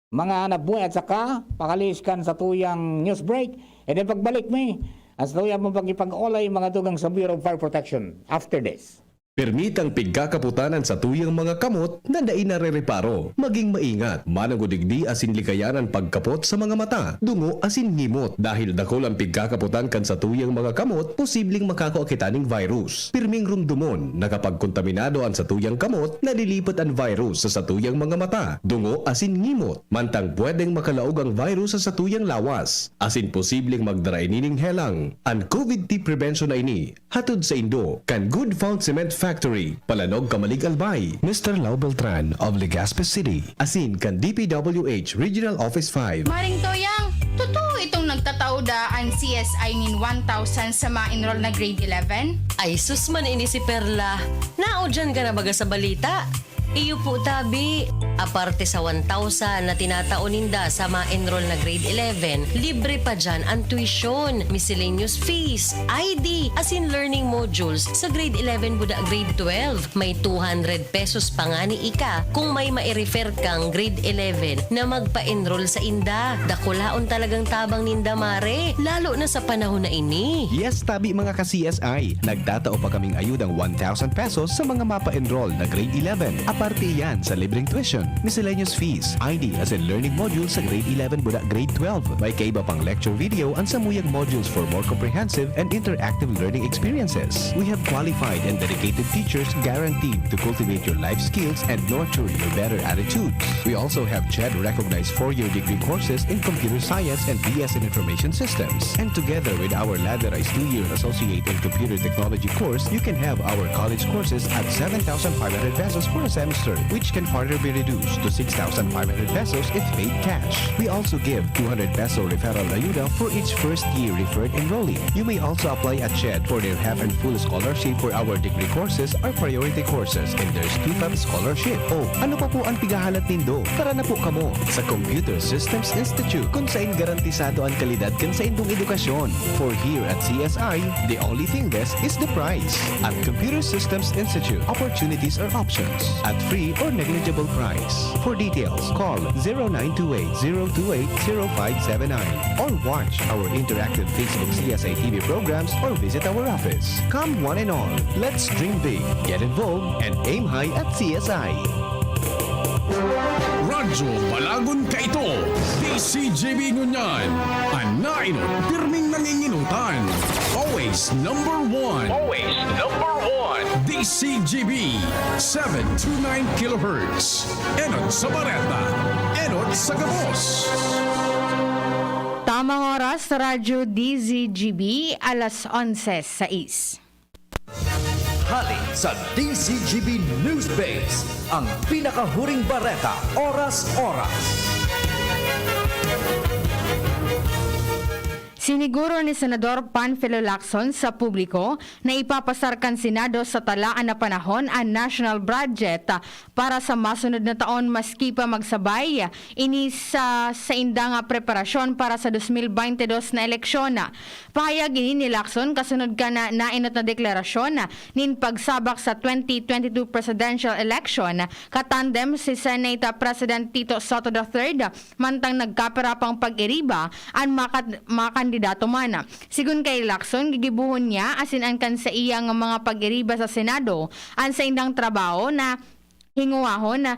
mga nabuhay at saka pakalis kan sa tuyang news break. And then pagbalik may, as tuya mo pag-ipag-olay mga dugang sa Bureau of Fire Protection after this. Permitang pigkakaputanan sa tuyang mga kamot na dai narereparo. Maging maingat, manangudigdi asin likayanan pagkapot sa mga mata, dungo asin himot. Dahil dakol ang pigkakaputan kan sa tuyang mga kamot, posibleng makakaakitaning virus. Pirming rumdumon, nakapagkontaminado ang sa tuyang kamot, nalilipat ang virus sa tuyang mga mata, dungo asin himot. Mantang pwedeng makalaog ang virus sa tuyang lawas, asin posibleng magdaraining helang. Ang COVID-19 prevention na ini, hatod sa Indo, kan Good Fault Cement Factory, Palanog, Kamalig, Albay, Mr. Lau Beltran of Legazpi City, asin kan DPWH Regional Office 5. Maring Toyang, totoo itong nagtatauda ang CSI nin 1,000 sa mga enroll na grade 11? Ay sus man ini si Perla, nao dyan ka na baga sa balita. Iyo po tabi, aparte sa 1,000 na tinataoninda sa mga enroll na grade 11, libre pa dyan ang tuition, miscellaneous fees, ID, as in learning modules sa grade 11 buda grade 12. May 200 pesos pa nga ni Ika kung may mai-refer kang grade 11 na magpa-enroll sa inda. Dakulaon talagang tabang ninda mare, lalo na sa panahon na ini. Yes, tabi mga ka-CSI. Nagtatao pa kaming ayudang 1,000 pesos sa mga mapa-enroll na grade 11. Aparte yan sa libreng tuition, miscellaneous fees, ID as in learning modules sa grade 11 buda grade 12. May kaiba pang lecture video ang samuyang modules for more comprehensive and interactive learning experiences. We have qualified and dedicated teachers guaranteed to cultivate your life skills and nurture your better attitudes. We also have CHED-recognized 4-year degree courses in computer science and BS in information systems. And together with our ladderized 2-year associate in computer technology course, you can have our college courses at 7,500 pesos for a semester, which can further be reduced to 6,500 pesos if paid cash. We also give 200 peso referral ayuda for each first-year referred enrollee. You may also apply at CHED for their half and full scholarship for our degree courses or priority courses, and there's 2-time scholarship. Oh, ano pa po ang pigahalat nindo? Tara na po kamo sa Computer Systems Institute, kung saan garantisado ang kalidad kan sa indong edukasyon. For here at CSI, the only thing best is the price. At Computer Systems Institute, opportunities are options at free or negligible price. For details, call 0928-028-0579 or watch our interactive Facebook CSI TV programs or visit our office. Come one and all, let's dream big, get involved, and aim high at CSI. Radyo Balagon ka ito, DCGB Ngunyan, anainot, pirming nanginginutan. Always number one. Always number one. DCGB, 729 kHz. Enot sa Bareta, Enot sa Gabos. Tamang oras sa Radyo DZGB, alas 11:06. Hali sa DCGB News Base, ang pinakahuring bareta, oras-oras. Siniguro ni Senador Panfilo Lacson sa publiko na ipapasarkan Senado sa talaan na panahon ang national budget para sa masunod na taon maski pa magsabay ini sa indang preparasyon para sa 2022 na eleksyon. Pahayag ini ni Lacson kasunod ka na nainot na deklarasyon nin pagsabak sa 2022 presidential election katandem si Senate President Tito Soto III mantang nagkapera pang pag-iriba ang mga kandidato man. Sigun kay Lacson, gigibuhon niya asin ang kan sa iyang mga pag-iriba sa Senado ang sa indang trabaho na hinguahon na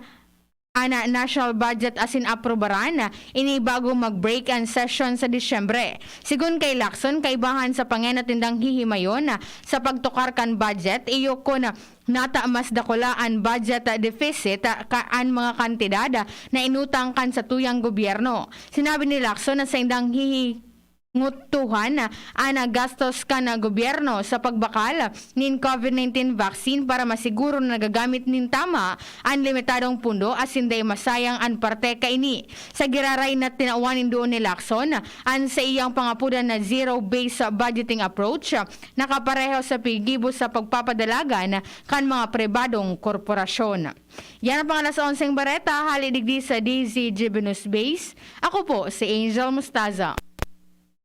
ana national budget asin aprobaran ini bago mag-break and session sa Disyembre. Sigun kay Lacson, kaibahan sa pangenatindang hihimayon sa pagtukar kan budget, iyo ko na nata mas dakulaan budget deficit kaan mga kantidad na inutang kan sa tuyang gobyerno. Sinabi ni Lacson na sa indang ngutuhan ana gastos ka na gobyerno sa pagbakal nin COVID-19 vaccine para masiguro na nagagamit nin tama ang limitadong pundo as hindi masayang ang parte kaini. Sa giraray na tinawanin doon ni Lacson, ang sa iyang pangapudan na zero-based budgeting approach nakapareho sa pigibo sa pagpapadalagan kan mga pribadong korporasyon. Yan ang pangalas 11 Bareta, halidigdi sa DZGB News Base. Ako po si Angel Mustaza.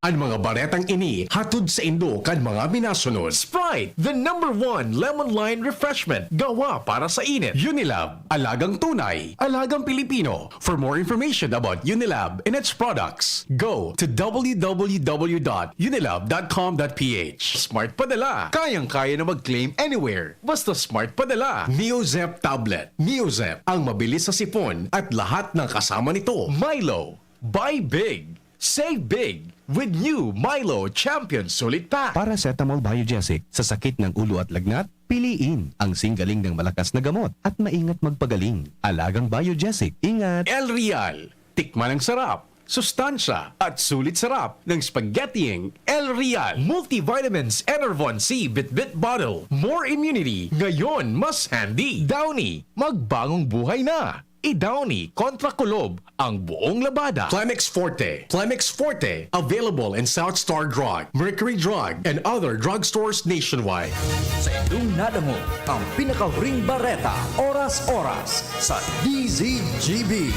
Ang mga baretang ini hatod sa Indo kan mga minasunod. Sprite, the #1 lemon lime refreshment, gawa para sa init. Unilab, alagang tunay, alagang Pilipino. For more information about Unilab and its products, go to www.unilab.com.ph. Smart Padala, kayang-kaya na mag-claim anywhere. Basta Smart Padala. Neozep Tablet. Neozep, ang mabilis sa sipon at lahat ng kasama nito. Milo, buy big, save big. With new Milo Champion Sulit Pack. Paracetamol Biogesic, sa sakit ng ulo at lagnat, piliin ang singgaling ng malakas na gamot at maingat magpagaling. Alagang Biogesic, ingat! El Real, tikman ang sarap, sustansya at sulit sarap ng spaghettiing El Real. Multivitamins Enervon C Bit-Bit Bottle. More immunity, ngayon mas handy. Downy, magbagong buhay na. I-Downy kontra kulob ang buong labada. Clemix Forte. Clemix Forte, available in South Star Drug, Mercury Drug, and other drugstores nationwide. Sa inyong nadamo ang pinakahuring bareta, oras-oras sa DZGB.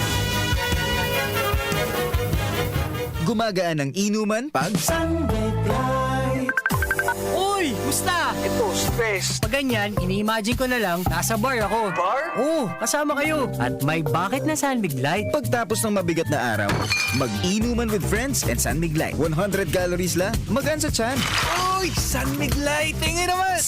Gumagaan ang inuman pag Sunday Flight. Uy! Musta? Ito, stress. Pag ganyan, ini-imagine ko na lang, nasa bar ako. Bar? Oo, kasama kayo. At may bucket na San Mig Light. Pagtapos ng mabigat na araw, mag-inuman with friends and San Mig Light. 100 calories lang, magaan sa tiyan. Uy! San Mig Light! Tingin naman!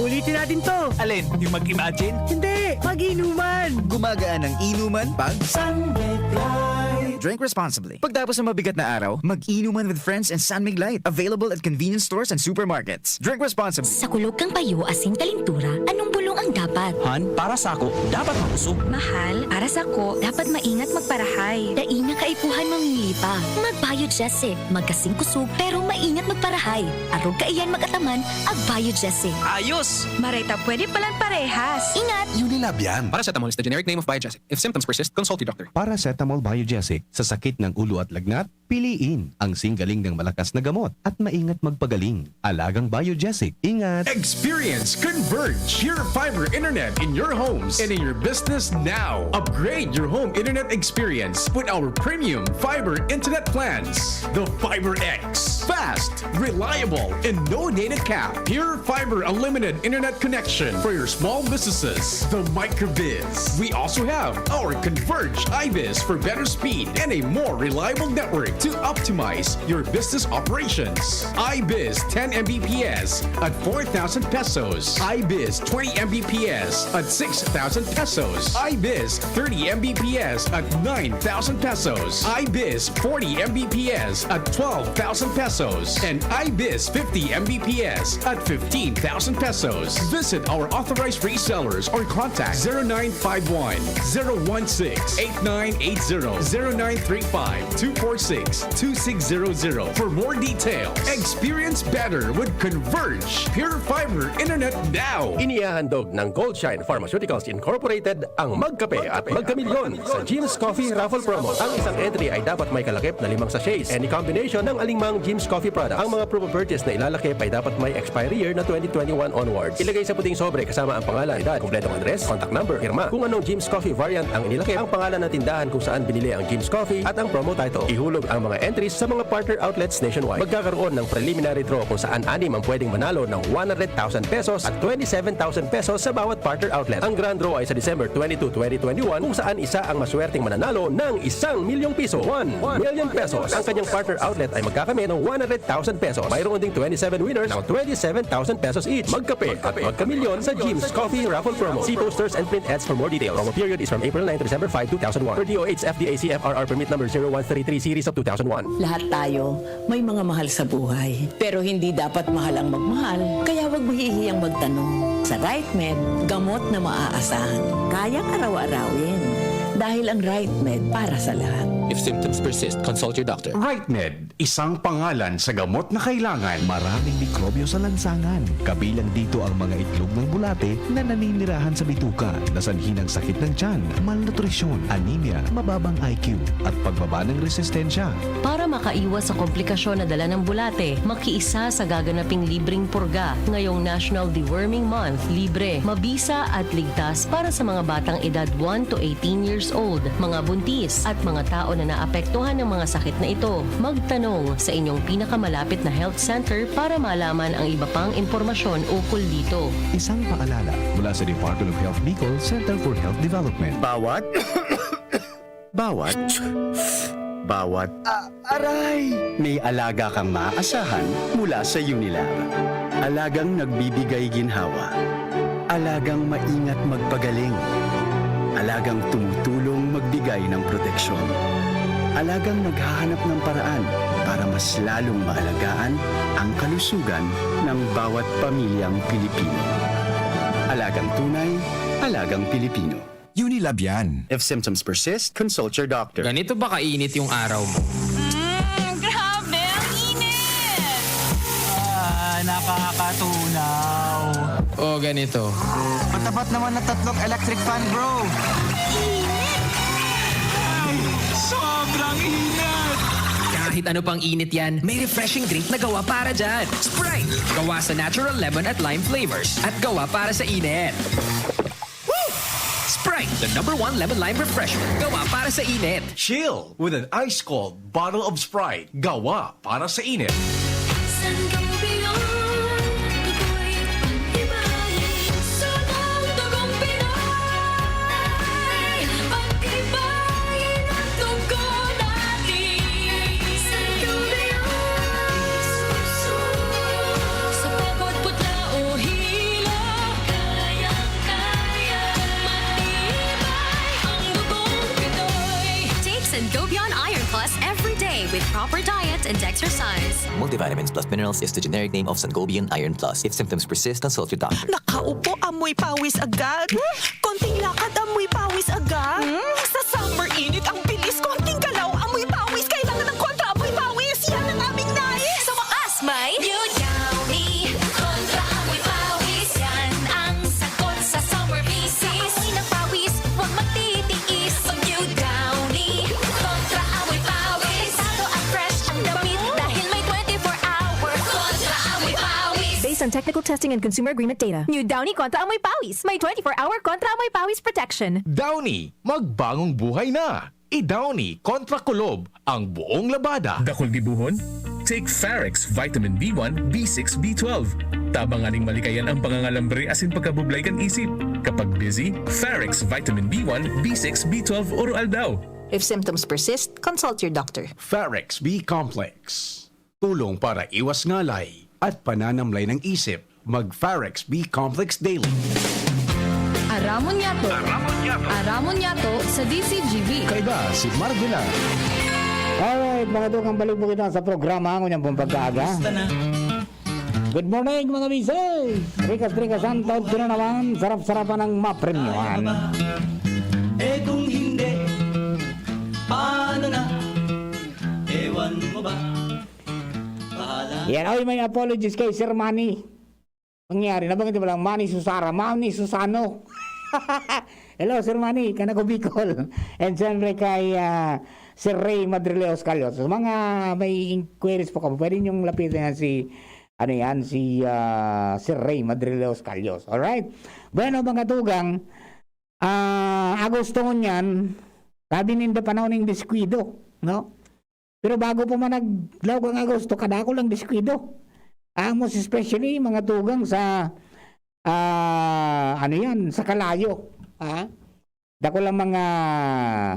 Ulitin natin to. Alin? Yung mag-imagine? Hindi! Mag-inuman! Gumagaan ang inuman pag Sunday Flight. drink responsibly. Pagtapos ng mabigat na araw, mag-inuman with friends and San Mig Light. Available at convenience stores and supermarkets. Drink responsibly. Sa kulog kang payo asin kalintura, anong bulong ang dapat? Han, para sa ako, dapat makusog. Mahal, para sa ko, dapat maingat magparahay. Daina kaipuhan mamilipa. Mag-Biogesic, magkasing kusog, pero maingat magparahay. Arog kaiyan magataman, ag-Biogesic. Ayos! Marita, pwede palang parehas. Ingat! Unilab yan. Paracetamol is the generic name of Biogesic. If symptoms persist, consult your doctor. Paracetamol Biogesic, sa sakit ng ulo at lagnat, piliin ang singgaling ng malakas na gamot at maingat magpagaling. Alagang Biogesic, ingat! Experience Converge Pure Fiber Internet in your homes and in your business now. Upgrade your home internet experience with our premium fiber internet plans. The Fiber X. Fast, reliable, and no data cap. Pure Fiber Unlimited Internet Connection for your small businesses. The Microbiz. We also have our Converge iBiz for better speed and a more reliable network to optimize your business operations. iBiz 10 Mbps at 4,000 pesos. iBiz 20 Mbps at 6,000 pesos. iBiz 30 Mbps at 9,000 pesos. iBiz 40 Mbps at 12,000 pesos. And iBiz 50 Mbps at 15,000 pesos. Visit our authorized resellers or contact 0951 016 8980 0935 246 2600 for more details. Experience better with Converge Pure Fiber Internet now. Inihahandog ng Goldshine Pharmaceuticals Incorporated ang Magkape at Magkamilyon sa Jim's Coffee Raffle Promo. Ang isang entry ay dapat may kalakip na 5 sachets. Any combination ng alingmang Jim's Coffee products. Ang mga promo purchase na ilalakip ay dapat may expiry year na 2021 onwards. Ilagay sa puting sobre kasama ang pangalan, edad, kumpletong address, contact number, firma. Kung anong Jim's Coffee variant ang inilakip, ang pangalan ng tindahan kung saan binili ang Jim's Coffee at ang promo title. Ihulog ang mga entries sa mga partner outlets nationwide. Magkakaroon ng preliminary draw kung saan 6 ang pwedeng manalo ng 100,000 pesos at 27,000 pesos sa bawat bawat partner outlet. Ang grand draw ay sa December 22, 2021 kung saan isa ang maswerteng mananalo ng 1 milyong piso. 1 million pesos. Ang kanyang partner outlet ay magkakamit ng 100,000 pesos. Mayroon ding 27 winners ng 27,000 pesos each. Magkape at magkamilyon sa Jim's Coffee Raffle Promo. See posters and print ads for more details. Promo period is from April 9 to December 5, 2001. Per DOH FDA CFRR permit number 0133 series of 2001. Lahat tayo may mga mahal sa buhay. Pero hindi dapat mahal ang magmahal. Kaya huwag mahihiyang magtanong. Sa RightMed, gamot na maaasahan. Kayang araw-arawin. Dahil ang RightMed para sa lahat. If symptoms persist, consult your doctor. RightMed, isang pangalan sa gamot na kailangan. Maraming mikrobyo sa lansangan. Kabilang dito ang mga itlog ng bulate na naninirahan sa bituka na sanhi ng sakit ng tiyan, malnutrisyon, anemia, mababang IQ at pagbaba ng resistensya. Para makaiwas sa komplikasyon na dala ng bulate, makiisa sa gaganaping libreng purga ngayong National Deworming Month. Libre, mabisa at ligtas para sa mga batang edad 1 to 18 years old, mga buntis at mga tao na naapektuhan ng mga sakit na ito. Magtanong sa inyong pinakamalapit na health center para malaman ang iba pang impormasyon ukol dito. Isang paalala mula sa Department of Health Bicol Center for Health Development. Bawat aray! May alaga kang maaasahan mula sa Unilar. Alagang nagbibigay ginhawa. Alagang maingat magpagaling. Alagang tumutulong magbigay ng proteksyon. Alagang naghahanap ng paraan para mas lalong maalagaan ang kalusugan ng bawat pamilyang Pilipino. Alagang tunay, alagang Pilipino. Unilab yan. If symptoms persist, consult your doctor. Ganito ba kainit yung araw mo? Grabe, ang init! Nakakatunaw. O ganito. Patapat naman na 3 electric fan, bro. Sobrang init! Kahit ano pang init yan, may refreshing drink na gawa para dyan. Sprite! Gawa sa natural lemon at lime flavors at gawa para sa init. Woo! Sprite, the #1 lemon lime refreshment. Gawa para sa init. Chill with an ice-cold bottle of Sprite. Gawa para sa init. Sandobion Iron Plus every day with proper diet and exercise. Multivitamins plus minerals is the generic name of Sangobion Iron Plus. If symptoms persist, consult your doctor. Nakaupo, amoy pawis agad. Konting lakad, amoy pawis agad. Sa summer init, ang bilis. Konting galaw, amoy pawis. Kailangan ng kontra, amoy pawis. Yan ang aming nais. Sa wakas, may New Downy kontra amoy pawis. Yan ang sagot sa summer bisis. Amoy ng pawis, huwag magtitiis. Pag New Downy kontra amoy pawis. Sado at fresh ang damit dahil may 24-hour kontra amoy pawis. Based on technical testing and consumer agreement data, New Downy Kontra Amoy Pawis. May 24-hour Kontra Amoy Pawis protection. Downy, magbagong buhay na. I-Downy kontra kulob ang buong labada. Dakol gibuhon? Take Farex Vitamin B1, B6, B12. Tabanganing malikayan ang pangangalambre asin pagkabublay kan isip. Kapag busy, Farex Vitamin B1, B6, B12 oral daw. If symptoms persist, consult your doctor. Farex B Complex. Tulong para iwas ngalay at pananamlay ng isip. Mag-Farex B Complex Daily. Aramon Yato. Aramon Yato sa DCGV. Kaiba si Marvila. Alright, mga tukang balik po kita sa programa ng pong pagkaaga. Good morning mga bisay! Rikas-rikasan, taon ko na naman, sarap-sarapan ng mapremyohan. Eh kung hindi, paano na? Ewan mo ba? Bahala. Yan, ay may apologies kay Sir Manny. Nangyari, nabanggit mo lang, Manny Susara, Manny Susano. Hello, Sir Manny, Kanago Bicol. And siyempre kay Sir Ray Madrileos Calyos. So, mga may inquiries po kamo, pwede niyong lapitan si Sir Ray Madrileos Calyos. Alright? Bueno, mga tugang, Agosto niyan, sabi ninda panahon ng diskwido, no? Pero bago pa man naglaw kang Agosto, kadako lang diskwido. Amos especially mga tugang sa ano yan, sa Kalayo. Dako lang mga,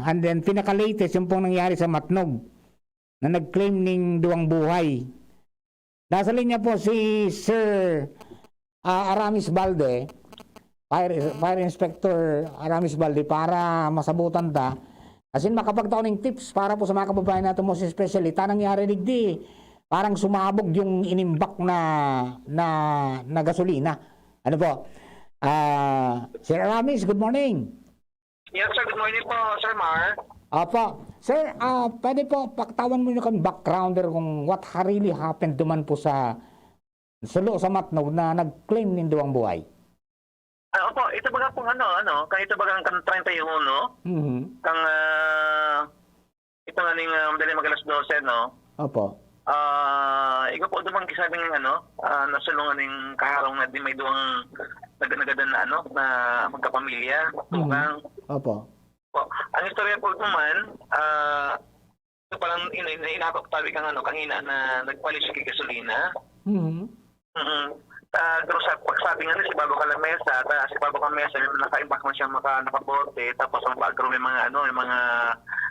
and then pinaka-latest yung pong nangyari sa Matnog na nag-claim ning duwang buhay. Nasa linya po si Sir Aramis Balde, Fire Inspector Aramis Balde, para masabutan ta. As in, makapagtaon ng tips para po sa mga kababayan natin mo, especially, nangyari digdi, parang sumabog yung inimbak na gasolina. Ano po? Sir Aramis, good morning. Yes, sir. Good morning po, Sir Mar. Opo. Sir, pwede po paktawan mo yung backgrounder kung what really happened duman po sa Matnog na nag-claim ng duwang buhay. Opo, ito baga pong kaya ito baga ang 31, kang ito nga ning madali magalas 12, no? Opo. Ikaw po dumang kisabing nasulungan ning kaharong na di may duwang naganadan na na magkapamilya, tugang. Opo. Ang istorya po naman, ito palang inakap tabi kang kangina na nagpalis siya kay gasolina. Pero sabi nga si Babo Calamesa, si Babo Calamesa may naka-imbak man siya nakabote, tapos ang pagkaroon may mga may mga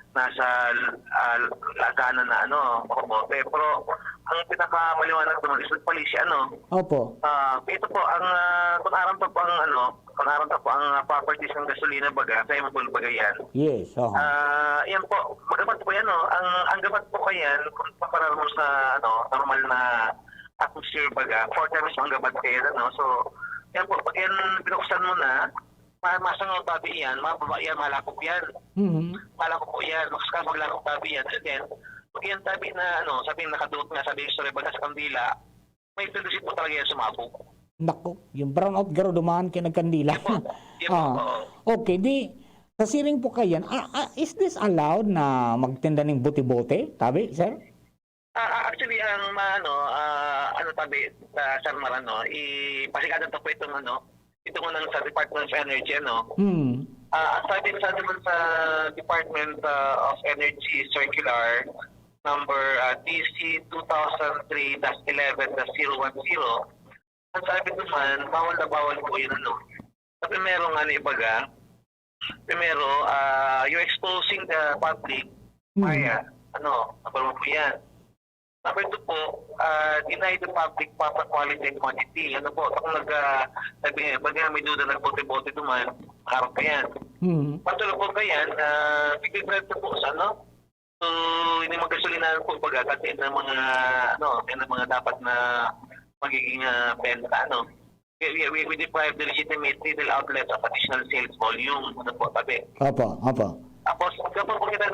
nasa laganan na makabote. Pero ang pinakamaliwanag naman is nagpalis siya Opo. Ito po ang kung aram pa po ang properties ng gasolina baga, sa imong baga yan. Yes, yan po, magabat po yan ang gabat po kayan kung paparar mo sa normal na atmosphere baga, 4 times ang gabat kayo so yan po, pag yan binuksan mo na masangaw tabi yan, mababa yan, malakop yan. Malakop po yan, maglalakop tabi yan. And then, pag yan tabi na sabi nakadulot nga, sabi yung story baga sa kandila, may tendency po talaga yan sumabog. Nako, yung brownout garo dumaan kay nagkandila. Okay, sa siring po kayan, is this allowed na magtinda ng bote-bote? Tabi, sir? Actually, ang tabi sa Sir Mar, ipasikadan to po itong ito mo nang sa Department of Energy, sabi sa naman sa Department of Energy Circular number DC 2003-11-010, ang sabi naman, bawal na bawal po yun Sabi meron nga ibaga, primero, you're exposing the public via, nabalong po yan. Number 2 po, deny the public proper quality and quantity. Kung may duda nagbote-bote duman, harap ka yan. Patuloy po ka yan, bigay po sa so, hindi magasolinahan po baga kasi ng mga dapat na magiging benta, We deprive the legitimate retail outlets of additional sales volume. Po, tabi. Opo. Tapos, kapag po kita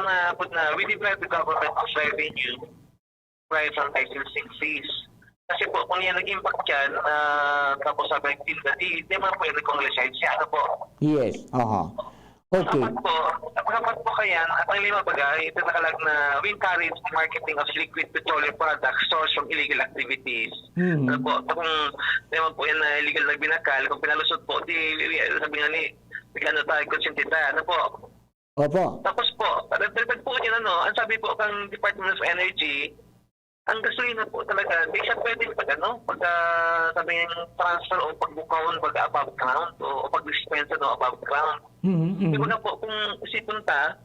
we deprive the government of revenue price on licensing fees. Kasi po, kung yan nag-impact yan, tapos sabi ng tinda, di man po yung recognize siya. Po? Yes, Okay. Dapat po kayan, at ang lima baga, ito nakalag na we encourage the marketing of liquid petroleum products sourced from illegal activities. Po, kung naman po yan na illegal na binakal, kung pinalusot po, sabi nga bigla na tayo konsentita. Po? Opo. Tapos po, dagdag po yan ang sabi po kang Department of Energy, ang gasolina po talaga, di siya pwede pag sabi ng transfer o pagbukawon pag above ground o pag-dispensa above ground. Diba nga po, kung isipon ta,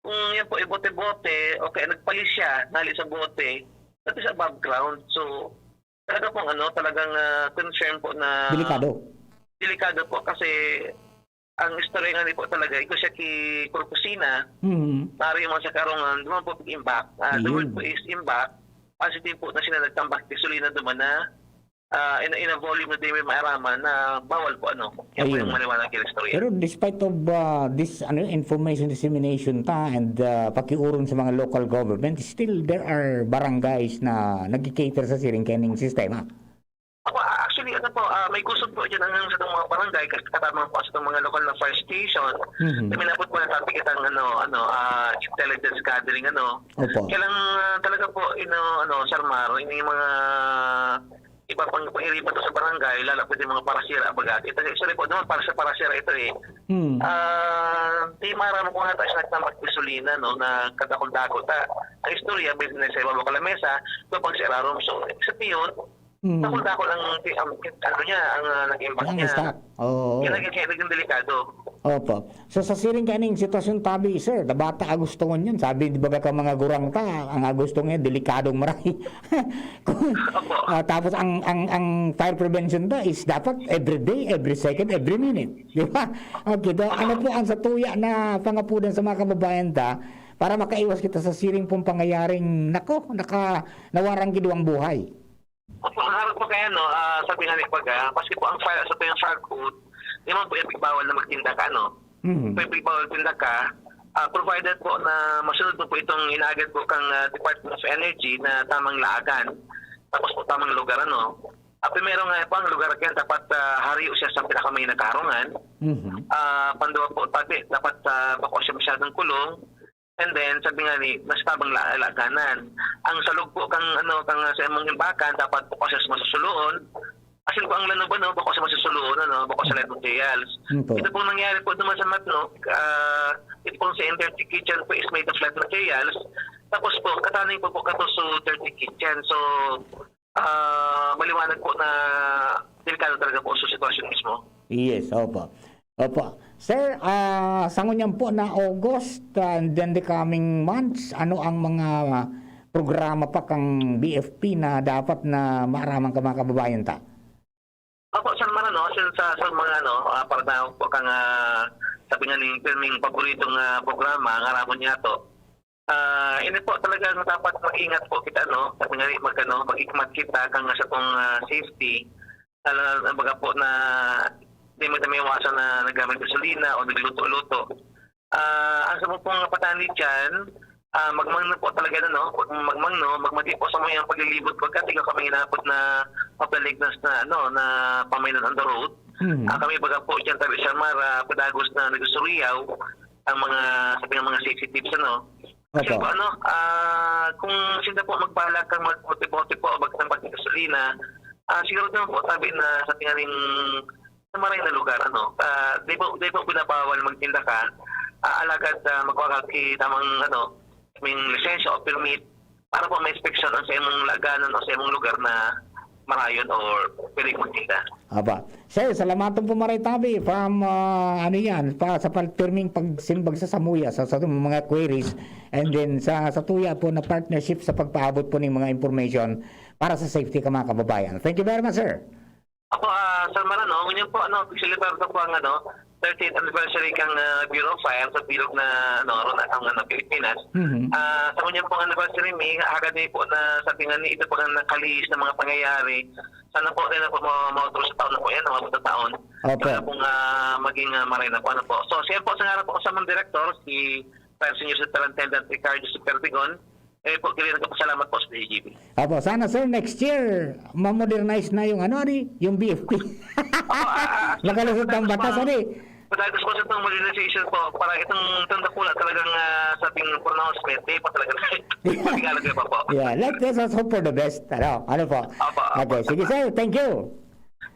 kung yan po bote-bote, okay, nagpalis siya, nali sa bote, that is above ground. So, talaga pong talagang concern po na... Delikado po kasi ang istorya nga po talaga, ito siya ki Corpusina, pari mo sa karongan, duman po pag-impact. The word po is impact. Positive po na sila nagtambak gasolina duman na in a volume na di may maaraman na bawal po yan po yung maliwanag yung istorya. Pero despite of this information dissemination and pakiurong sa mga local government, still there are barangays na nag-cater sa siring kening sistema. Actually, may kusog po dyan ang sa mga barangay kasi katama po sa mga local na fire station. Minapot po na sabi kitang intelligence gathering Kailang talaga po Sir Maro, yung mga iba pang pangiripan to sa barangay, lalo po yung mga parasira bagat. Ito actually po naman para sa parasira ito di marami ko na tayo sa nagtambak-gasolina na kadakol-dakot. Ang istorya, may sinasay Babo Calamesa, ito pang si Ararom. So, sa piyon, Dako lang ano niya, ang nag-impact Ang niya. stock. Oo. Kaya naging delikado. Opo. So sa siring kaning sitwasyon tabi, sir, na bata gusto ko niyan. Sabi, di ba ka mga gurang ta, ang gusto niya, delikadong maray. Tapos ang fire prevention ta is dapat every day, every second, every minute. Di ba? Okay, ano po ang satuya na pangapudan sa mga kababayan ta para makaiwas kita sa siring pong pangyayaring, nawarang giduang buhay. Opo, ang harap po kaya, no, sabi nga ni Pagka, kasi po ang fire, sa yung fire code, di man po yung bawal na magtinda ka, no? Pwede bawal tinda ka, provided po na masunod mo po itong inaagad po kang Department of Energy na tamang laagan, tapos po tamang lugar, ano? Primero nga po, ang lugar kaya dapat hariyo siya sa pinakamay na karungan. Pandawa po, dapat bako siya masyadong kulong. And then, sabi nga ni, mas tabang laganan. Ang salog po kang sa imong imbakan, dapat po kasi masusuloon. Kasi po ang lanoban, no, bako sa masusuloon, no, bako sa lead materials. Ito pong nangyari po naman sa Matno, ito pong sa dirty kitchen po is made of lead materials. Tapos po, kataning po kato sa dirty kitchen. So, maliwanag po na delikado talaga po sa sitwasyon mismo. Yes, opo. Opo. Sir, sa ngunyan po na August and then the coming months, ano ang mga programa pa kang BFP na dapat na maaramang ka mga kababayan ta? Opo, San Marano, sa mga para na po kang sabi nga ng filming paboritong programa, ang aramon niya to. Ini po talaga dapat mag-ingat po kita, no? Sabi nga mag-ikmat kita kang sa tong safety. Baga po na hindi mo may iwasan na nagamit gasolina o nagluto-luto. Ang sa pong patani dyan, magmang na po talaga magmati po sa mga paglilibot pagka tiga kami inapot na papalignas na na pamainan on the road. Kami baga po dyan tabi sa Mara, padagos na nagusuriyaw ang sabi ng mga safety tips, Kasi po kung sila po magbalag kang magbote-bote po o magtambag ng gasolina, siguro naman po sabi na sa tingaring sa maray na lugar, di ba binabawal magtinda ka, alagad magkakal tamang may lisensya o permit para po may inspection sa imong laganan o sa imong lugar na marayon or pwede magtinda. Aba. Sir, salamatan po maray tabi from sa perming pagsimbag sa Samuya sa mga queries and then sa tuya po na partnership sa pagpaabot po ng mga information para sa safety ka mga kababayan. Thank you very much, sir. Ako, Sir Marano, ngunyan po, celebrate ko ang 13th anniversary kang Bureau of Fire sa bilog na, Pilipinas. Sa ngunyan po ang anniversary, agad din po na sabi nga ito po ang nakaliis na mga pangyayari. Sana po rin na po mautro sa taon na po yan, mga taon. Para po maging maray na po. So, siya po sa nga po sa mga director, si Fire Senior Superintendent Ricardo Superbigon, po, kaya nagpapasalamat po sa DGB. Apo, sana sir, next year, ma-modernize na yung yung BFP. Nakalusot ang batas, Pagkagos ko sa itong modernization po, para itong tandakula talagang sa ating pronouncement, pa talaga magigalaga pa po. Yeah, let's hope for the best. Ano po? Okay, sige sir, thank you.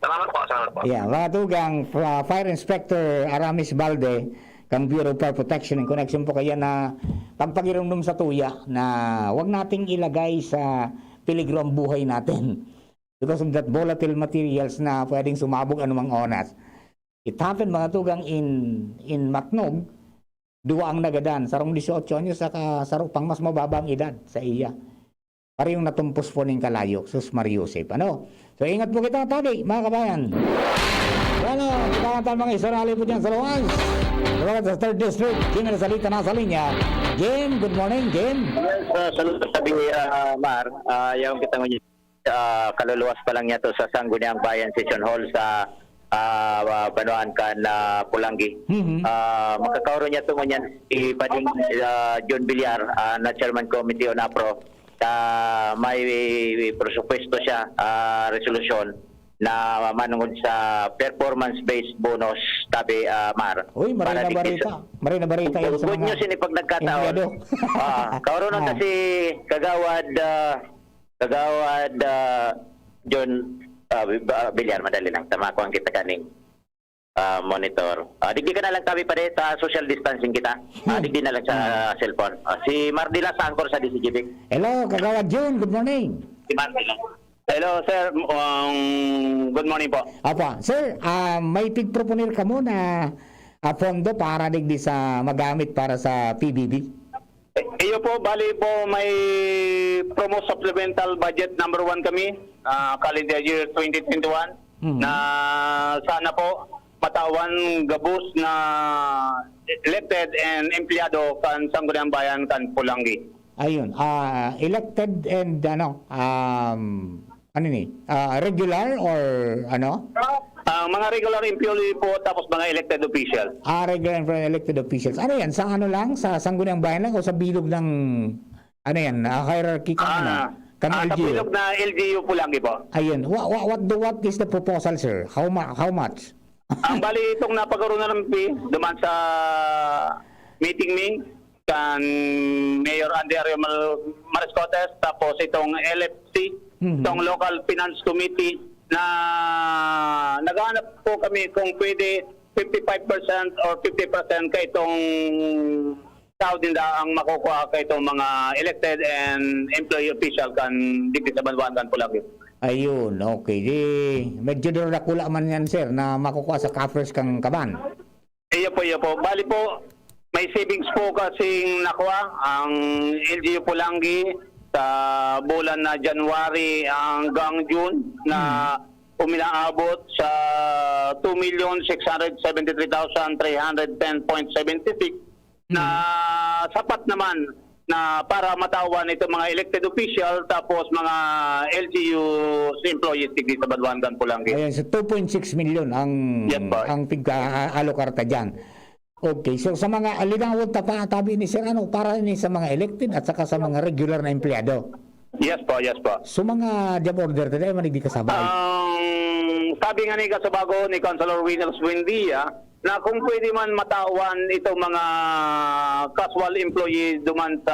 Salamat po. Yeah, mga tugang Fire Inspector Aramis Balde, kang Bureau of Fire Protection and Connection po kaya na pagpagirumdum sa tuya na wag nating ilagay sa peligro ang buhay natin because of that volatile materials na pwedeng sumabog anumang oras. It happened mga tugang in Matnog, duwa ang nagadan, sarong 18 nyo sa pang mas mababang edad sa iya. Para yung natumpos po ng kalayo, Sus Mariusip. So ingat po kita tabi, mga kabayan. Kita mga isorali po dyan sa Luwans. Sa 3rd District, Jim na salita na sa linya. Jim, good morning, Jim. Salut sabi Mar, yung kita ngunyan, kaluluwas pa lang niya to sa Sangguniang Bayan Session Hall sa Banuan kan Pulangi. Makakaroon niya ito ngunyan si Bading John Villar na Chairman Committee on APRO. May presupuesto siya resolution na manungod sa performance-based bonus tabi Mar. Uy, marina barita yun sa mga... Good news ini pag nagkataon. Karoon na kasi Kagawad John Villar, madali lang. Tama ko ang kita kaning monitor. Digdi ka na lang tabi pa rin sa social distancing kita. Digdi na lang sa cellphone. Si Mardila Sangkor sa DCGB. Hello, Kagawad John. Good morning. Si Mardila. Hello, sir. Good morning po. Apa, sir, may pigproponer ka mo na pondo para digdi sa magamit para sa PBB? Iyo po, bali po may promo supplemental budget number 1 kami, calendar year 2021, na sana po matawan gabus na elected and empleyado kan Sangguniang Bayan kan Pulangi. Ayun, elected and regular or ano? Mga regular employee po tapos mga elected officials. Regular and elected officials. Ano yan? Sa ano lang? Sa Sangguniang Bayan lang o sa bilog ng ano yan? Hierarchy kan Sa LGU? bilog na LGU Pulangi po. Ayun. What is the proposal, sir? How much? Ang bali itong napagkaroon na ng fee duman sa meeting kan Mayor Andy Mariscotes, tapos itong LFC, itong Local Finance Committee, na naghahanap po kami kung pwede 55% or 50% kay itong tao din ang makukuha kay itong mga elected and employee official kan dito sa Banwan kan Pulangi. Ayun, okay. Medyo nakula man yan, sir, na makukuha sa coffers kang kaban. Iyo po. Bali po, may savings po kasing nakuha ang LGU Pulangi sa bulan na January hanggang June na uminaabot sa 2,673,310.76 na sapat naman na para matawan itong mga elected official tapos mga LGU employees dito sa Banwan Pulangi. Ayan, so 2.6 million ang pig-alokarta dyan. Okay, so sa mga alingawot tabi ni Sir, para ni sa mga elected at saka sa mga regular na empleyado? Yes po. So mga job order tayo, manig di kasabay? Sabi nga ni kasabago ni Councilor Winners Buendia na kung pwede man matawan itong mga casual employees duman sa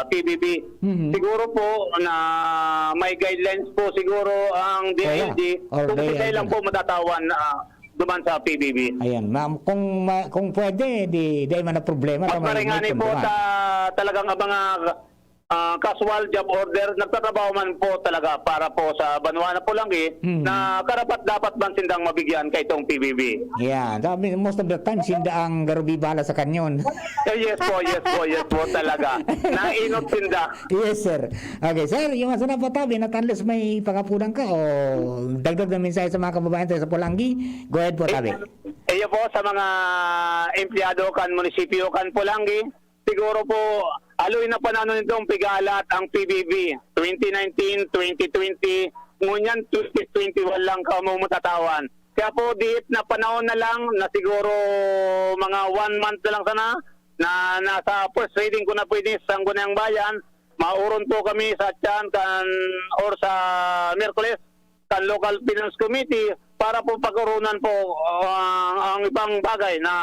PBB, siguro po na may guidelines po siguro ang DILG kung pwede lang po matatawan duman sa PBB. Ayan, ma'am, kung pwede, di man na problema. At maringani po sa talagang mga casual job order, nagtatrabaho man po talaga para po sa Banwa Pulangi na karapat dapat man sindang mabigyan kay itong PBB. Yeah, most of the time, sinda ang garubi bala sa kanyon. Yes po talaga. Nainot sinda. Yes, sir. Okay, sir, yung masana po tabi, na unless may pakapulang ka o dagdag na mensahe sa mga kababayan tayo sa Pulangi, go ahead po tabi. Iyo po sa mga empleyado kan munisipyo kan Pulangi, siguro po aloy na panahon nitong pigalat ang PBB 2019, 2020, ngunyan 2021 lang kamo matatawan. Kaya po diit na panahon na lang na siguro mga 1 month na lang sana na nasa first reading ko na pwede sa Sangguniang Bayan, mauron po kami sa Tiyan kan or sa Miyerkules kan Local Finance Committee para po pagkaroon po ang ibang bagay na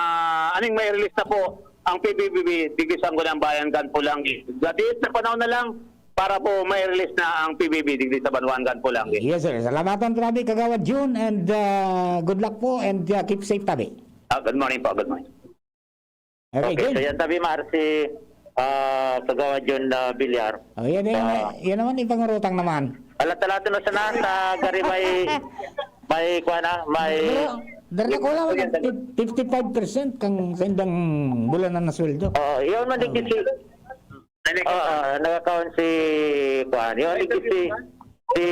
aning may release na po ang PBB digdi sa Sangguniang Bayan kan Pulangi. Dadiit na panahon na lang para po may release na ang PBB digdi sa Banwan kan Pulangi. Yes, sir. Salamatan tabi Kagawad June and good luck po and keep safe tabi. Good morning po, good morning. Okay, good. So yan tabi si Kagawad June Bilyar. Oh, yan naman ipangurutang naman. Alat-alato na sana sa gari may Darla ko lang 55% kang sendang bulan na sweldo. Iyon man digdi nag-account si Juan. Iyon digdi si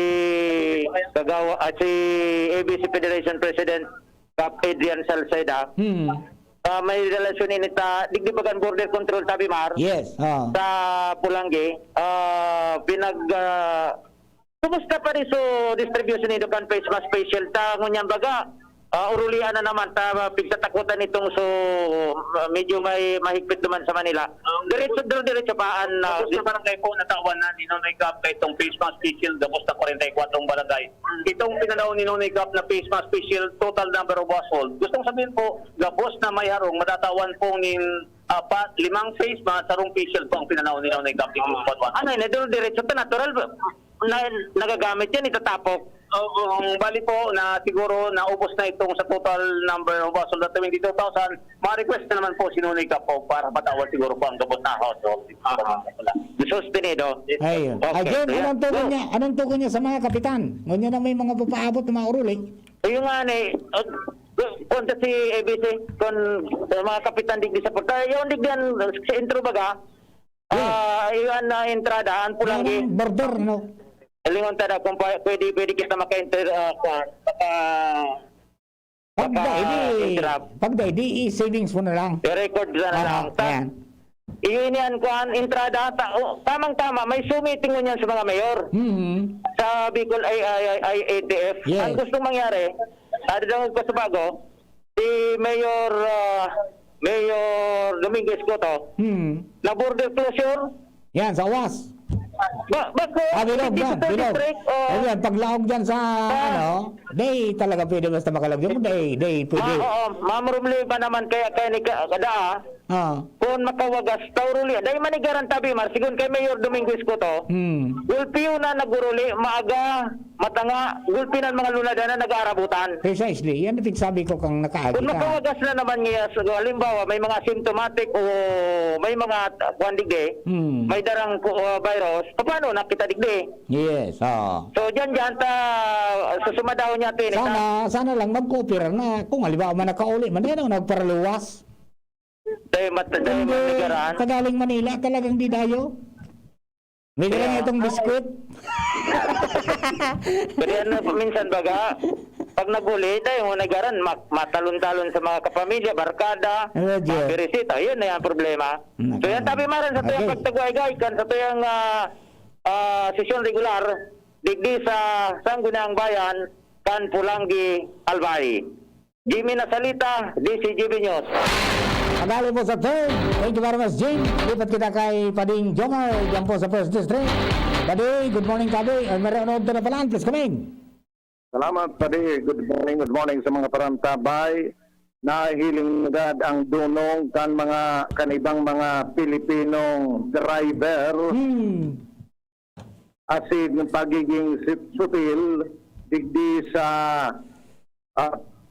Kagawa si ABC Federation President Cap Adrian Salceda. May relasyon inita digdi bagan border control tabi Mar. Yes. Sa Pulangi kumusta pa rin so distribution nito kan face mask facial ta ngunyang baga urulian na naman ta pigtatakutan nitong so medyo may mahigpit naman sa Manila. Diretso paan na sa barangay po natawan na ni Nonoy Gap kay itong face mask facial gabos na 44 barangay. Itong pinanaw ni Nonoy Gap na face mask facial total number of household. Gustong sabihin po gabos na may harong matatawan po nin apat, 5 phase, mga sarong facial po ang pinanaw nila ng Captain Spot 1. Ano yun, diretso to natural. Nagagamit yan, itatapok. Ang bali po na siguro naubos na itong sa total number of soldat 22,000, ma-request na naman po sinunay ka po para patawad siguro po ang gabot na household. Sustenido. Ayun. Again, anong tugon niya sa mga kapitan? Ngunyan na may mga papaabot na mga uruli. Ayun nga kung si ABC, kung mga kapitan digdi sa pagka, yung digdihan sa intro baga, ayun na entrada, ang pulanggi. Border, no? Lingon tada kung pwede kita maka-enter Pagda, di savings mo na lang. I-record na lang. Iyon yan kuan entrada tamang-tama may sumiting niyan sa mga mayor. Sa Bicol IATF. Yes. Ang gustong mangyari, daw ko sa bago, si Mayor Dominguez Cotto. Na border closure. Yan sa UAS. Bilog. Ayan, paglaog dyan sa, day talaga pwede basta makalagyan mo, day pwede. Mamrumli pa naman kaya ni kada, kung makawagas, tauruli, day manigaran tabi, sigun kay Mayor Dominguez Cotto, gulpiyo na naguruli, maaga, matanga, gulpinan mga lunada na nag-aarabutan. Precisely, yan natin sabi ko kang nakaagi Kung makawagas na naman niya, halimbawa, may mga symptomatic o may mga kwandigde, may darang virus, paano nakita digdi? Yes, So dyan susumadaw niya tin. Sana lang mag-coopera na kung halimbawa man nakauli man yan ang nagparaluwas. Kagaling Manila talagang di dayo. May lang itong biskuit. Pero yan minsan baga, pag naguli, dahil mo nagaran, matalon-talon sa mga kapamilya, barkada, beresita, yun na yung problema. So yan tabi maran sa tuyang pagtagway-gay, kan sa tuyang sesyon regular, digdi sa Sangguniang Bayan, kan Pulanggi, Albay. Jimmy Nasalita, DCGB News. Pagalo po sa third. Thank you very much, Jim. Lipat kita kay Pading Jomar. Diyan po sa first district. Padi, good morning, Kabi. Meron na pala. Please come in. Salamat, Padi. Good morning sa mga parantabay. Nahihiling agad ang dunong kanibang mga Pilipinong driver. Asin ng pagiging sutil digdi sa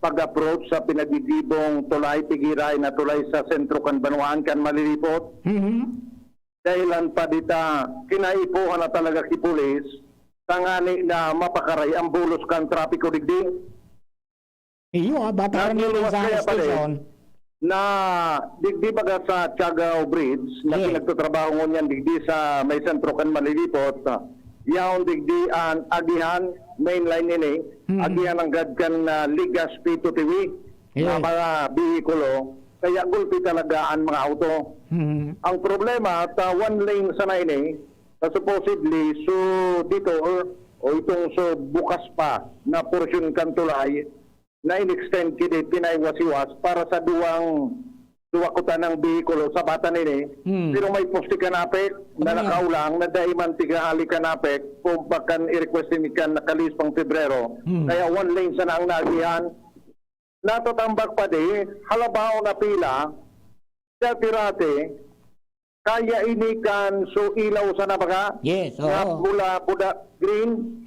pag-approach sa pinagigibong tulay, pigiray na tulay sa sentro kan Banuan kan malilipot. Dahilan pa dita, kinaipuhan na talaga ki pulis, tangani na mapakaray ang bulos kan trapiko digdi. Iyo, bata ka nila sa station. Na digdi baga sa Tiagao Bridge, na pinagtatrabaho ngunyan digdi sa may sentro kan malilipot, yaon digdi ang agihan, mainline nini, agihan ang gadkan Ligas P2TV, na mga bihikulo, kaya gulpi talaga ang mga auto. Ang problema, one lane sana ini, supposedly, so dito, o itong so bukas pa na portion kan tulay, na in-extend kini pinaiwasiwas para sa duwakutan ng bihikulo sa bata nini. Pero may posti kanapek na nakaulang na daiman tiga ali kanapek kung bakan i-request ni kan nakalis pang Pebrero. Kaya one lane sana ang nagihan. Natatambak pa di, halabaw na pila, sa tirate, kaya ini kan so ilaw sana baka? Yes, na buda green.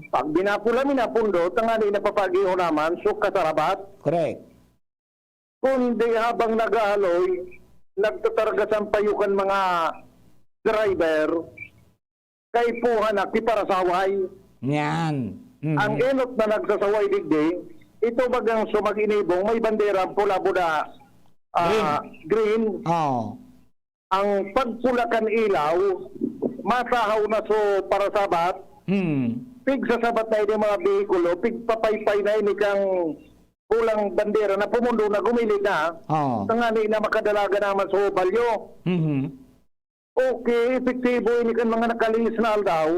Pag binapula minapundo, tangani na papagiho naman, so kasarabat. Correct. Kundi habang nag-aaloy, nagtatarga sa payukan mga driver, kay puhan na kiparasaway. Yan. Ang enot na nagsasaway digdi, ito bagang sumag-inibong, may bandera pula buda green. Ang pagpulakan ilaw, masahaw na so para sabat, pig sa sabat na ini mga bihikulo, pig papaypay na ini kang pulang bandera na pumundo na gumilid na, tangani na makadalaga naman sa balyo. Okay, epektibo ini kan mga nakalinis na aldaw,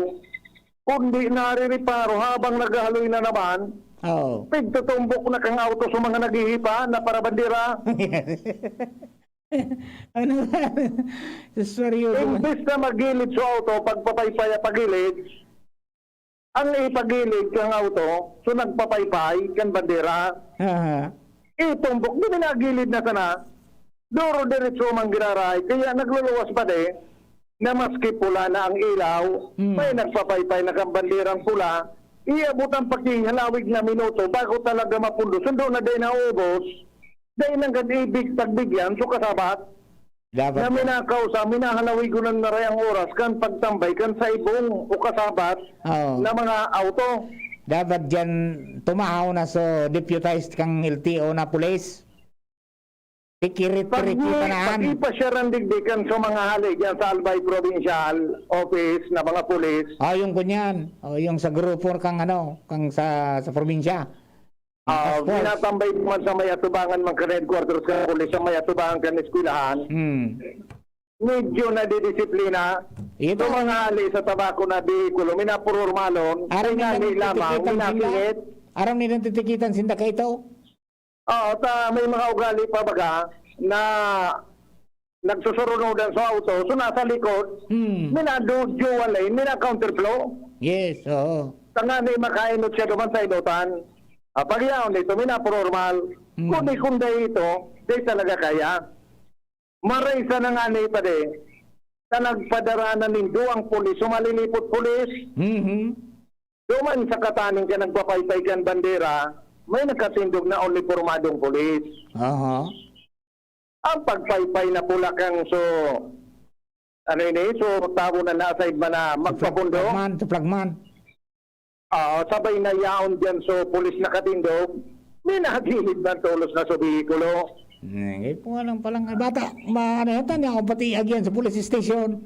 kundi naririparo habang naghaloy na naman, pigtutumbok na kang auto sa mga naghihipa na para bandera. Ano ba? Seryoso. Imbis na magilid sa auto, pagpapaypay pagilid, ang ipagilid kang auto, so nagpapaypay kan bandera, itumbok, di nagilid na sana, Duro diretso mang giraray. Kaya nagluluwas pa na maski pula na ang ilaw, may nagpapaypay na kang bandirang pula, iabot ang pakihalawig na minuto bago talaga mapundo. Sundo na din na ubos, dahil nang ibig tagbigyan, so kasabat, na minakaw sa minahalawig ko ng narayang oras kan pagtambay kan sa ibong o kasabat na mga auto. Dapat dyan tumahaw na so deputized kang LTO na pulis. Tikirit-tikitanaan. Pag pa siya randigdikan sa mga halig yan sa Albay Provincial Office na mga pulis. Yung kunyan. Yung sa grupo kang kang sa probinsya. Pinatambay man sa may atubangan mga headquarters ka pulis sa may atubangan ka eskwelahan. Medyo na didisiplina. Ito mga hali sa tabako na bihikulo, minapururmalon, tingali lamang, minakingit. Aram nilang titikitan sinda ka ito? May mga ugali pa baga na nagsusurunodan sa auto, so nasa likod, minadu-dual lane, mina-counterflow. Yes, oo. Tanganay makainot siya duman sa inutan. Pag yaon dito, minapurormal. Kundi-kunday ito, di talaga kaya. Maraysa na nga ni pa na nagpadaranan nindo ang pulis, sumalilipot pulis. Duman sa kataning ka nagpapaypay kan bandera, may nakatindog na only formadong pulis. Ang pagpaypay na pula kang so tawo na nasa iba na magpapundo. Flagman. Sabay na yaon dyan so pulis nakatindog, may nakagilid na tulos na sa bihikulo. Ngayon po nga lang palang bata, maanayatan niya ako pati agyan sa police station.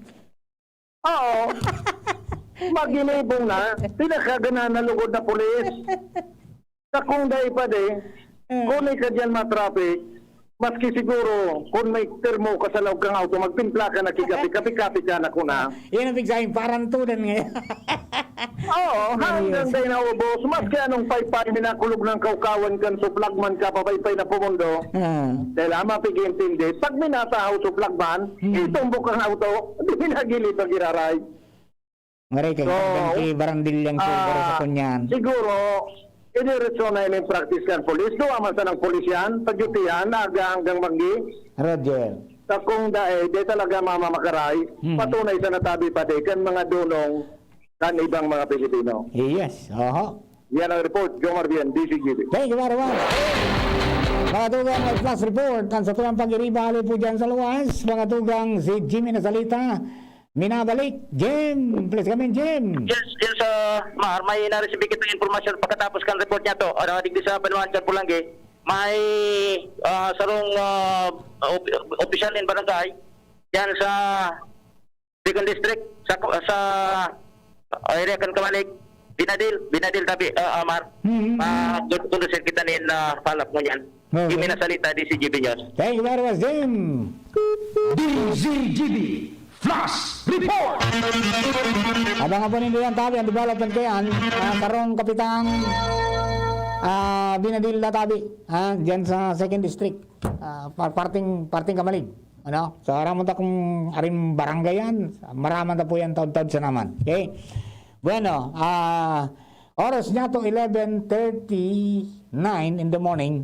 Maginibong na, pinakagana na lugod na pulis. Sa kung dahi pa kung ka dyan ma-traffic, maski siguro, kung may termo ka sa loob kang auto, magtimpla ka na kapi-kapi ka na kuna. Yan ang bigsahin, parang tudan ngayon. Hanggang day na ubos, maski anong paypay, minakulog ng kaukawan kan, so flagman ka, papaypay na pumundo. Dahil mapigintindi, pag minatahaw so flagman, itumbok ang auto, di nagilid pag iraray. Ngaray kayo, barandil yung sa kunyan. Siguro, idiretso na yung practice kan polis. Doon man sa ng polis yan, pagyutihan, aga hanggang magi. Roger. Sa kung di talaga mamamakaray, patunay sa natabi pa kan mga dunong kan ibang mga Pilipino. Yes, Yan ang report, Jomar Bien, DCGB. Thank you very much. Mga tugang may plus report, ang sa tulang pag-iribali po dyan sa luwas. Mga tugang si Jimmy na salita. Minabalik, Jim. Please come in, Jim. Yes, Mar, may na-receive kitong informasyon pagkatapos kan report niya to. Digdi sa Banuan sa Pulanggi, may sarong official in barangay yan sa Second District sa area kan Kamalig, Binadil tabi, Mar. Tundusin kita nin follow-up mo yan. Yung minasalita di CGB News. Thank you very much, Jim. DZGB Flash Report! Abangan po ninyo yan tabi, ang development ko yan. Karong Kapitang Binadil na tabi. Diyan sa Second District. Parting Kamalig. So araman ta kung aring barangay yan. Maraman ta po yan taon-taon sa naman. Okay? Bueno, oras niya to 11:39 in the morning.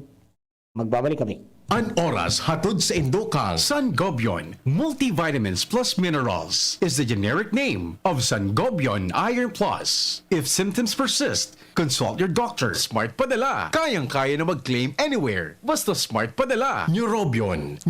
Magbabalik kami. An oras hatod sa Indokang Sangobion Multivitamins Plus Minerals is the generic name of Sangobion Iron Plus. If symptoms persist, consult your doctor. Smart Padala. Kayang-kaya na mag-claim anywhere. Basta Smart Padala. Neurobion.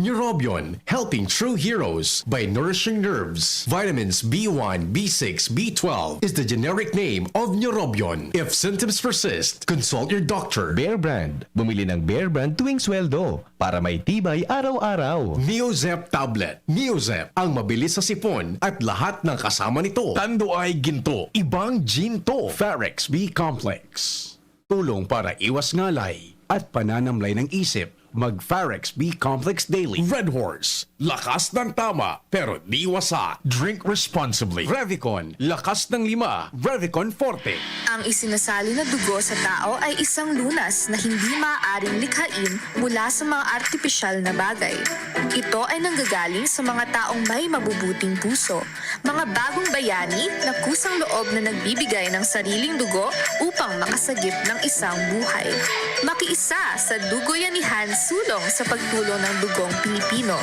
Helping true heroes by nourishing nerves. Vitamins B1, B6, B12 is the generic name of Neurobion. If symptoms persist, consult your doctor. Bear Brand. Bumili ng Bear Brand tuwing sweldo para may tibay araw-araw. Neozep Tablet. Neozep, ang mabilis sa sipon at lahat ng kasama nito. Tanduay Ginto. Ibang Ginto. Farex B Complex. Tulong para iwas ngalay at pananamlay ng isip. Mag-Farex B Complex Daily. Red Horse. Lakas ng tama, pero di wasa. Drink responsibly. Revicon. Lakas ng 5. Revicon Forte. Ang isinasali na dugo sa tao ay isang lunas na hindi maaaring likhain mula sa mga artipisyal na bagay. Ito ay nanggagaling sa mga taong may mabubuting puso, mga bagong bayani na kusang loob na nagbibigay ng sariling dugo upang makasagip ng isang buhay. Makiisa sa Dugoyanihan sulong sa pagtulong ng dugong Pilipino.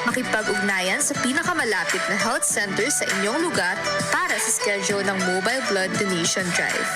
Makipag-ugnayan sa pinakamalapit na health center sa inyong lugar para sa schedule ng Mobile Blood Donation Drive.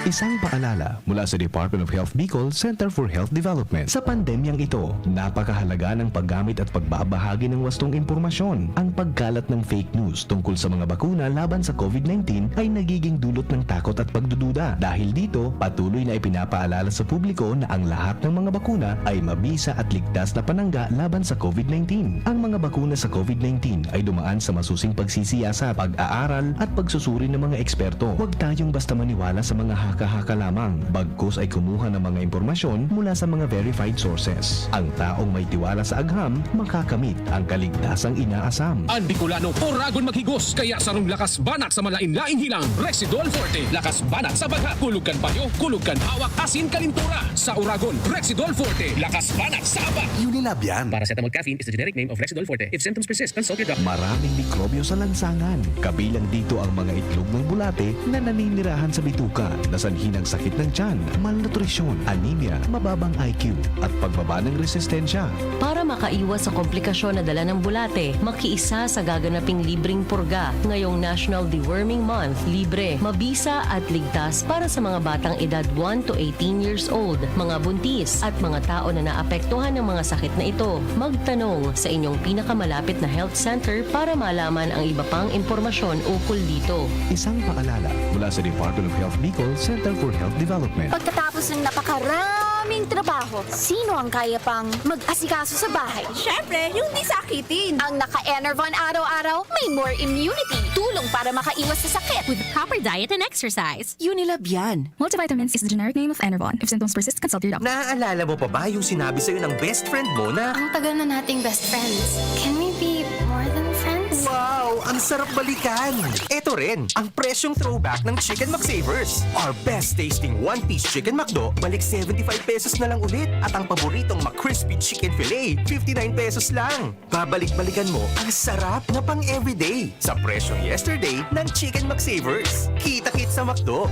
Isang paalala mula sa Department of Health Bicol Center for Health Development. Sa pandemyang ito, napakahalaga ng paggamit at pagbabahagi ng wastong impormasyon. Ang pagkalat ng fake news tungkol sa mga bakuna laban sa COVID-19 ay nagiging dulot ng takot at pagdududa. Dahil dito, patuloy na ipinapaalala sa publiko na ang lahat ng mga bakuna ay mabisa at ligtas na panangga laban sa COVID-19. Ang mga bakuna sa COVID-19 ay dumaan sa masusing pagsisiyasa, pag-aaral at pagsusuri ng mga eksperto. Huwag tayong basta maniwala sa mga haka-haka lamang, bagkus ay kumuha ng mga impormasyon mula sa mga verified sources. Ang taong may tiwala sa agham, makakamit ang kaligtasang inaasam. Ang Bicolano, Oragon maghigos, kaya sarong lakas banat sa malain-laing hilang. Rexidol Forte, lakas banat sa baga, kulugkan payo, kulugkan hawak, asin kalintura. Sa Oragon, Rexidol Forte, lakas banat sa aba. Unilab yan. Paracetamol caffeine is the generic name of Rexidol Forte. If symptoms persist, consult your doctor. Maraming mikrobyo sa lansangan. Kabilang dito ang mga itlog ng bulate na naninirahan sa bituka na sanhi ng sakit ng tiyan, malnutrisyon, anemia, mababang IQ at pagbaba ng resistensya. Para makaiwas sa komplikasyon na dala ng bulate, makiisa sa gaganaping libreng purga ngayong National Deworming Month. Libre, mabisa at ligtas para sa mga batang edad 1 to 18 years old, mga buntis at mga tao na naapektuhan ng mga sakit na ito. Magtanong sa inyong pinakamalapit na health center para malaman ang iba pang impormasyon ukol dito. Isang paalala mula sa Department of Health Bicol Center for Health Development. Pagkatapos ng napakaraming trabaho, sino ang kaya pang mag-asikaso sa bahay? Syempre, yung di sakitin. Ang naka-Enervon araw-araw, may more immunity. Tulong para makaiwas sa sakit. With proper diet and exercise. Unilab yan. Multivitamins is the generic name of Enervon. If symptoms persist, consult your doctor. Naaalala mo pa ba yung sinabi sa'yo ng best friend mo na... Ang tagal na nating best friends. Can we be more than friends? Wow! Ang sarap balikan! Ito rin, ang presyong throwback ng Chicken McSavers. Our best tasting one-piece Chicken McDo, balik 75 pesos na lang ulit. At ang paboritong McCrispy Chicken Filet, 59 pesos lang. Babalik-balikan mo ang sarap na pang everyday sa presyong yesterday ng Chicken McSavers. Kita-kit sa McDo.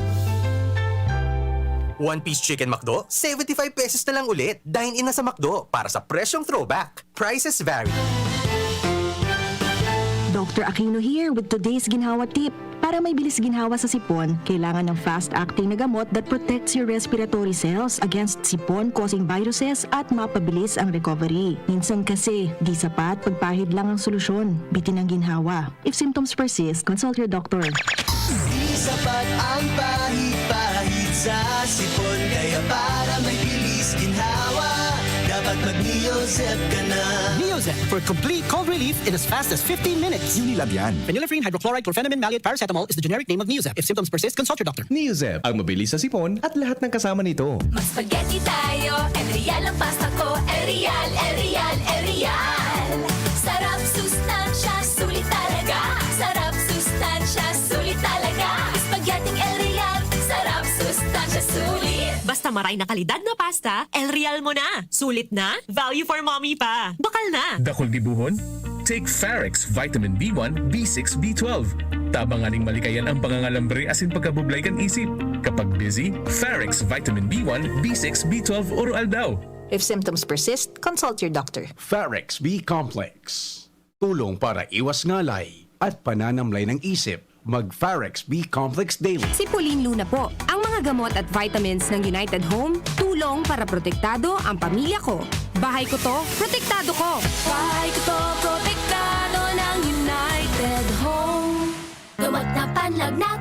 One-piece Chicken McDo, 75 pesos na lang ulit. Dine-in na sa McDo para sa presyong throwback. Prices vary. Dr. Aquino here with today's ginhawa tip. Para may bilis ginhawa sa sipon, kailangan ng fast-acting na gamot that protects your respiratory cells against sipon-causing viruses at mapabilis ang recovery. Minsan kasi, di sapat pagpahid lang ang solusyon. Bitin ang ginhawa. If symptoms persist, consult your doctor. Di sapat ang pahit-pahit sa sipon, kaya para may bilis ginhawa, dapat mag-Neozep ka na. Neozep for complete cold relief in as fast as 15 minutes. Unilab yan. Phenylephrine, hydrochloride, chlorpheniramine, maleate, paracetamol is the generic name of Neozep. If symptoms persist, consult your doctor. Neozep, ang mabilis sa sipon at lahat ng kasama nito. Mag-spaghetti tayo, Erial ang pasta ko, Erial, Erial, Erial. Sarap, sustansya, sulit talaga. Sarap, sustansya, sulit talaga. Spaghetti Erial, sarap, sustansya, sulit. Basta maray na kalidad na pasta, El Real mo na. Sulit na, value for mommy pa. Bakal na. Dakol gibuhon? Take Farex Vitamin B1, B6, B12. Tabanganing malikayan ang pangangalambre asin pagkabublay kan isip. Kapag busy, Farex Vitamin B1, B6, B12 oral daw. If symptoms persist, consult your doctor. Farex B Complex. Tulong para iwas ngalay at pananamlay ng isip. Mag-Farex B Complex Daily. Si Pauline Luna po. Ang mga gamot at vitamins ng United Home, tulong para protektado ang pamilya ko. Bahay ko to, protektado ko. Bahay ko to, protektado ng United Home. Gamot na panlagnat,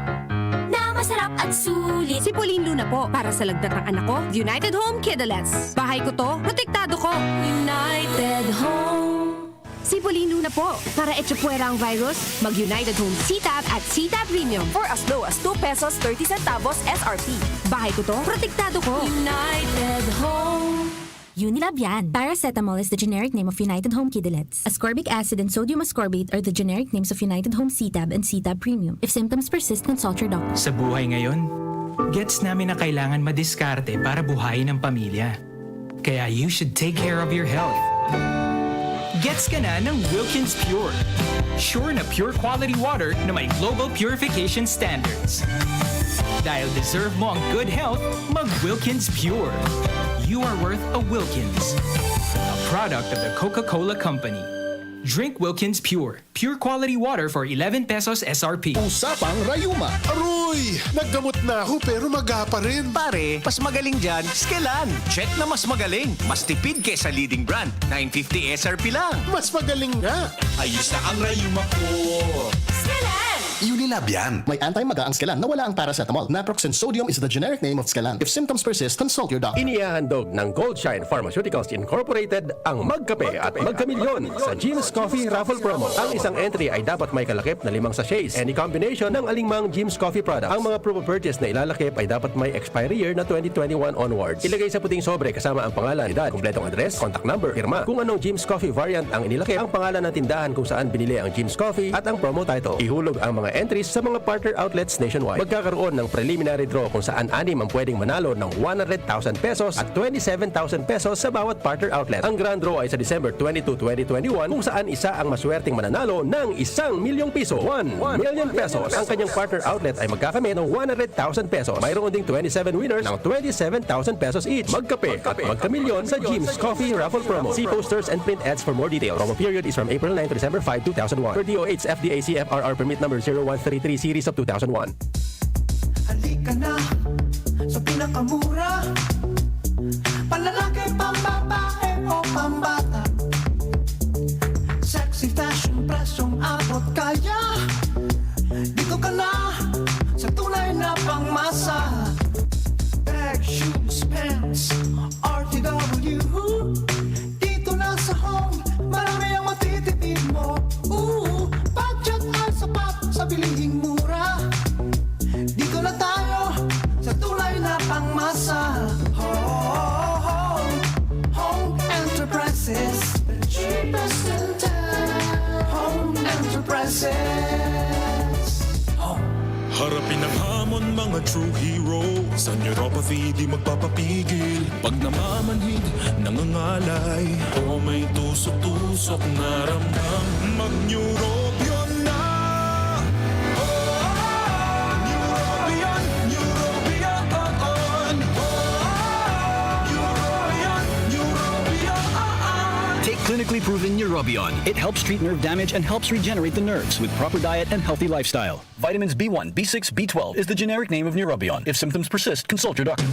na masarap at sulit. Si Pauline Luna po. Para sa lagnat ng anak ko, United Home Kidulets. Bahay ko to, protektado ko. United Home. Si Pauline Luna po. Para etsapuera ang virus, mag-United Home CTAB at CTAB Premium. For as low as 2 pesos 30 centavos SRP. Bahay ko to, protektado ko. United Home. Unilab yan. Paracetamol is the generic name of United Home Kidulets. Ascorbic acid and sodium ascorbate are the generic names of United Home CTAB and CTAB Premium. If symptoms persist, consult your doctor. Sa buhay ngayon, gets namin na kailangan madiskarte para buhayin ang pamilya. Kaya you should take care of your health. Gets ka na ng Wilkins Pure. Sure na pure quality water na may global purification standards. Dahil deserve mo ang good health, mag-Wilkins Pure. You are worth a Wilkins. A product of the Coca-Cola Company. Drink Wilkins Pure. Pure quality water for 11 pesos SRP. Usapang Rayuma. Aroy! Naggamot na ako pero maga pa rin. Pare, mas magaling dyan, Skelan. Check na mas magaling. Mas tipid kesa leading brand. 950 SRP lang. Mas magaling nga. Ayos na ang Rayuma ko. Unilab yan. May anti-maga ang Skelan na wala ang paracetamol. Naproxen sodium is the generic name of Skelan. If symptoms persist, consult your doctor. Inihahandog ng Goldshine Pharmaceuticals Incorporated ang Magkape at Magkamilyon sa Jim's Coffee Raffle Promo. Ang isang entry ay dapat may kalakip na 5 sachets. Any combination ng alingmang Jim's Coffee products. Ang mga proof of purchase na ilalakip ay dapat may expiry year na 2021 onwards. Ilagay sa puting sobre kasama ang pangalan, edad, kumpletong address, contact number, firma. Kung anong Jim's Coffee variant ang inilakip, ang pangalan ng tindahan kung saan binili ang Jim's Coffee at ang promo title. Ihulog ang mga entries sa mga partner outlets nationwide. Magkakaroon ng preliminary draw kung saan 6 ang pwedeng manalo ng 100,000 pesos at 27,000 pesos sa bawat partner outlet. Ang grand draw ay sa December 22, 2021 kung saan isa ang maswerteng mananalo ng 1 milyong piso. 1 million pesos. Ang kanyang partner outlet ay magkakamit ng 100,000 pesos. Mayroon ding 27 winners ng 27,000 pesos each. Magkape at magkamilyon sa Jim's Coffee Raffle Promo. See posters and print ads for more details. Promo period is from April 9 to December 5, 2001. Per DOH FDA CFRR permit number 0133 series of 2001. Halika na sa pinakamura. Panlalaki, pambabae o pambata. Sexy fashion, presyong abot kaya. Dito ka na sa tunay na pangmasa. Bag, shoes, pants, RTW. Dito na sa home, marami ang matitipid mo. Budget ay sapat sa bilihing mura. Dito na tayo sa tunay na pangmasa. Home Enterprises, the cheapest in town. Home Enterprises. Harapin ang hamon, mga true hero. Sa neuropathy di magpapapigil. Pag namamanhid, nangangalay, o may tusok-tusok na ramdam, mag-Neurobion na. Neurobion, Neurobion on. Take clinically proven Neurobion. It helps treat nerve damage and helps regenerate the nerves with proper diet and healthy lifestyle. Vitamins B1, B6, B12 is the generic name of Neurobion. If symptoms persist, consult your doctor.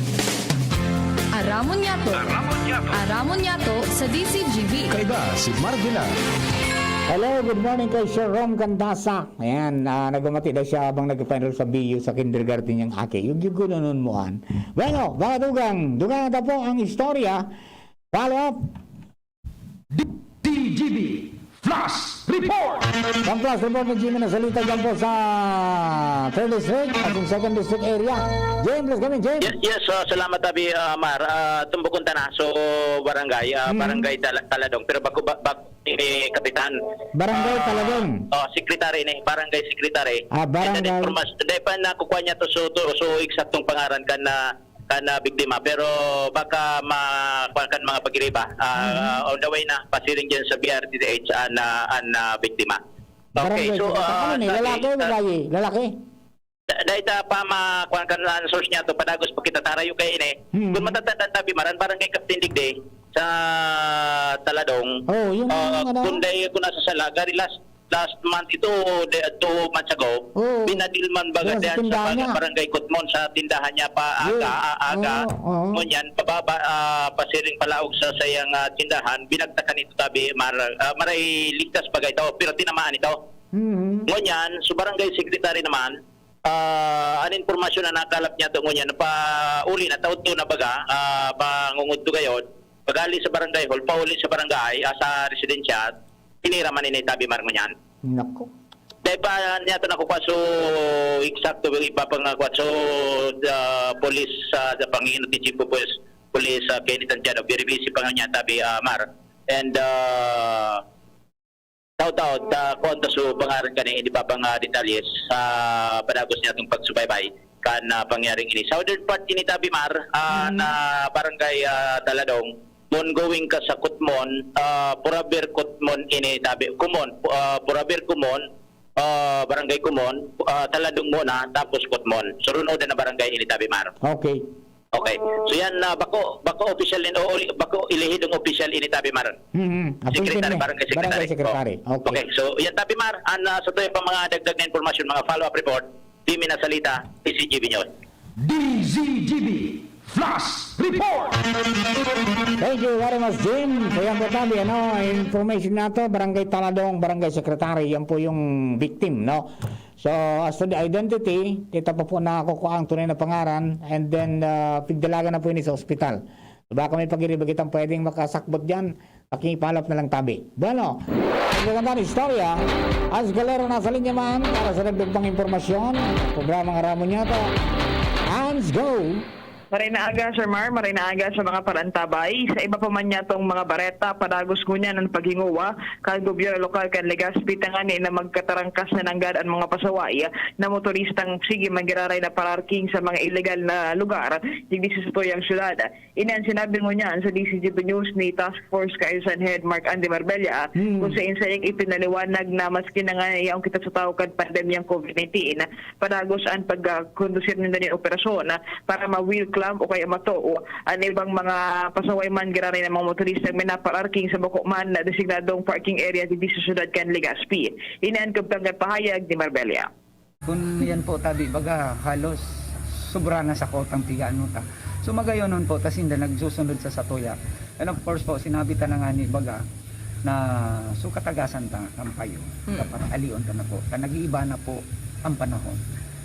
Aramon Yato. Aramon Yato sa DCGV. Kaiba, si Marvila. Hello, good morning kay Sir Rom Gandasa. Ayan, nagumati daw siya habang nag-final sa BU sa kindergarten niyang aki. Yung gigunanon mo an. Bueno, mga dugang na po ang istorya. Follow up. DGB Flash Report! Ang Flash Report ni Jimmy na salita dyan po sa 3rd District at yung 2nd District area. James, let's come in, James. Yes, salamat tabi, Mar. Tumbukon na so barangay, barangay Taladong. Pero bako ni Kapitan. Barangay Taladong. Secretary ni, barangay secretary. Barangay. Dahil pa nakukuha niya to so eksaktong pangaran ka na biktima, pero baka makuhaan mga pagiriba on the way na pasiring dyan sa BRTH na biktima. Okay, so lalaki? Dahil pa makuhaan ka na source niya to padagos pa kita tarayo kay ini. Kung matatatabi maran barangay Captain Digday sa Taladong. Kung dahil ko nasa Salaga last month ito 2 months ago, binadilman baga diyan sa barangay Kutmon sa tindahan niya pa aga ngunyan pababa pasiring palaog sa sayang tindahan, binagtakan ito tabi maray ligtas bagay ito pero tinamaan ito. Ngunyan so barangay secretary naman an informasyon na nakalap niya ito ngunyan pa uli na taon to na baga pangungod to gayon pagali sa barangay hall pauli sa barangay sa residensya tiniraman ni tabi marmo niyan. Nako. Dahil pa niya ito nakuha so eksakto ipapangakwa so police sa Panginoon ni Chief of Police Kenneth Antiano very busy pa nga niya tabi Mar and taut konta so pangaran ka ni hindi pa pang detalles sa padagos niya itong pagsubaybay kan pangyaring ini. Southern part ni tabi Mar na barangay Taladong ongoing ka sa Kutmon, Purabir Kutmon ini tabi Kumon, Purabir Kumon, Barangay Kumon, Taladong muna, tapos Kutmon. Surunod na barangay Initabi Mar. Okay. Okay. So yan, bako official bako ilihidong official Initabi Mar. Secretary, barangay secretary. Okay. So yan Tabi Mar, sa tuyo pa mga dagdag na informasyon, mga follow-up report, di minasalita, DCGB News. DZGB Flash Report! Thank you very much, Jim. So yan po tabi, information na to, Barangay Taladong, Barangay Secretary, yan po yung victim, no? So, as to the identity, dito pa po nakakuha ang tunay na pangaran, and then, pigdalaga na po yun sa ospital. So, baka may pag-iribagitang pwedeng makasakbot dyan, pakipalap na lang tabi. Bueno, ang magandang istorya, as galero nasa linya man, para sa nagdag pang impormasyon, programang Ramon niya to. Hands go! Maray na aga, Sir Mar, maray na aga sa mga parantabay. Sa iba pa man niya tong mga bareta, padagos ko niya ng paghinguwa, kag gobyerno lokal kan Legazpi tangani na magkatarangkas na nanggad ang mga pasaway na motoristang sige magiraray na parking sa mga illegal na lugar, hindi sa tuyang syudad. Inan sinabi mo niyan sa DCGB News ni Task Force Kaisan Head Mark Andy Marbella, kung sa insayang ipinaliwanag na maski na nga yung kita sa tao kan pandemyang COVID-19, padagos ang pagkondusir nila ng operasyon para ma-wheel o kaya mato o ang ibang mga pasaway man giraray ng mga motorista may naparking sa bako man na designadong parking area di sa syudad kan Legazpi. Inaan kabtang pahayag ni Marbella. Kung yan po tabi baga halos sobra na sa kotang tigaan mo ta. So magayon nun po tasinda nagsusunod sa satuya. And of course po sinabi ta na nga ni baga na sukatagasan ta ang payo. Para alion ta na po. Nag-iiba na po ang panahon.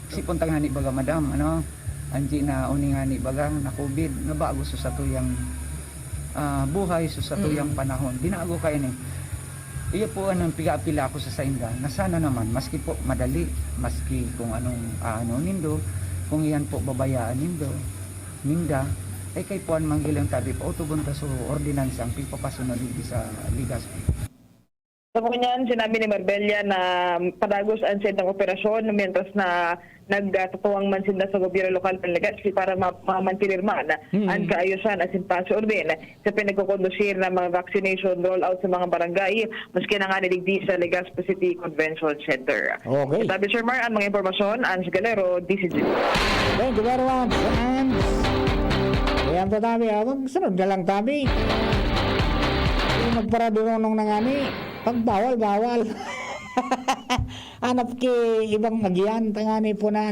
Kasi punta nga ni baga madam anji na uningani bagang na COVID na bago sa satuyang buhay sa satuyang panahon. Binago kayo ni. Iya po anong piga-apila ako sa sainda na sana naman maski po madali, maski kung anong nindo, kung iyan po babayaan ninda, ay kay puan manggilang tabi pa utubunta so ordinansang pipapasunod dito sa Legazpi. Sa kunyan, sinabi ni Marbella na padagos ang sentang operasyon mientras na nagtatuwang man sila sa gobyerno lokal ng Legazpi para mamantinir man ang kaayusan at simpasyo orden sa pinagkukondusir ng mga vaccination rollout sa mga barangay maski na nga niligdi sa Legazpi City Convention Center. Okay. Sabi Sir Mar, ang mga informasyon, Ans Galero, DCG. Thank you very much, Ans. Ayan po tabi, magsunod na lang tabi. Magparadunong na nga ni. Pag bawal. Hanap ki ibang magian tangani po na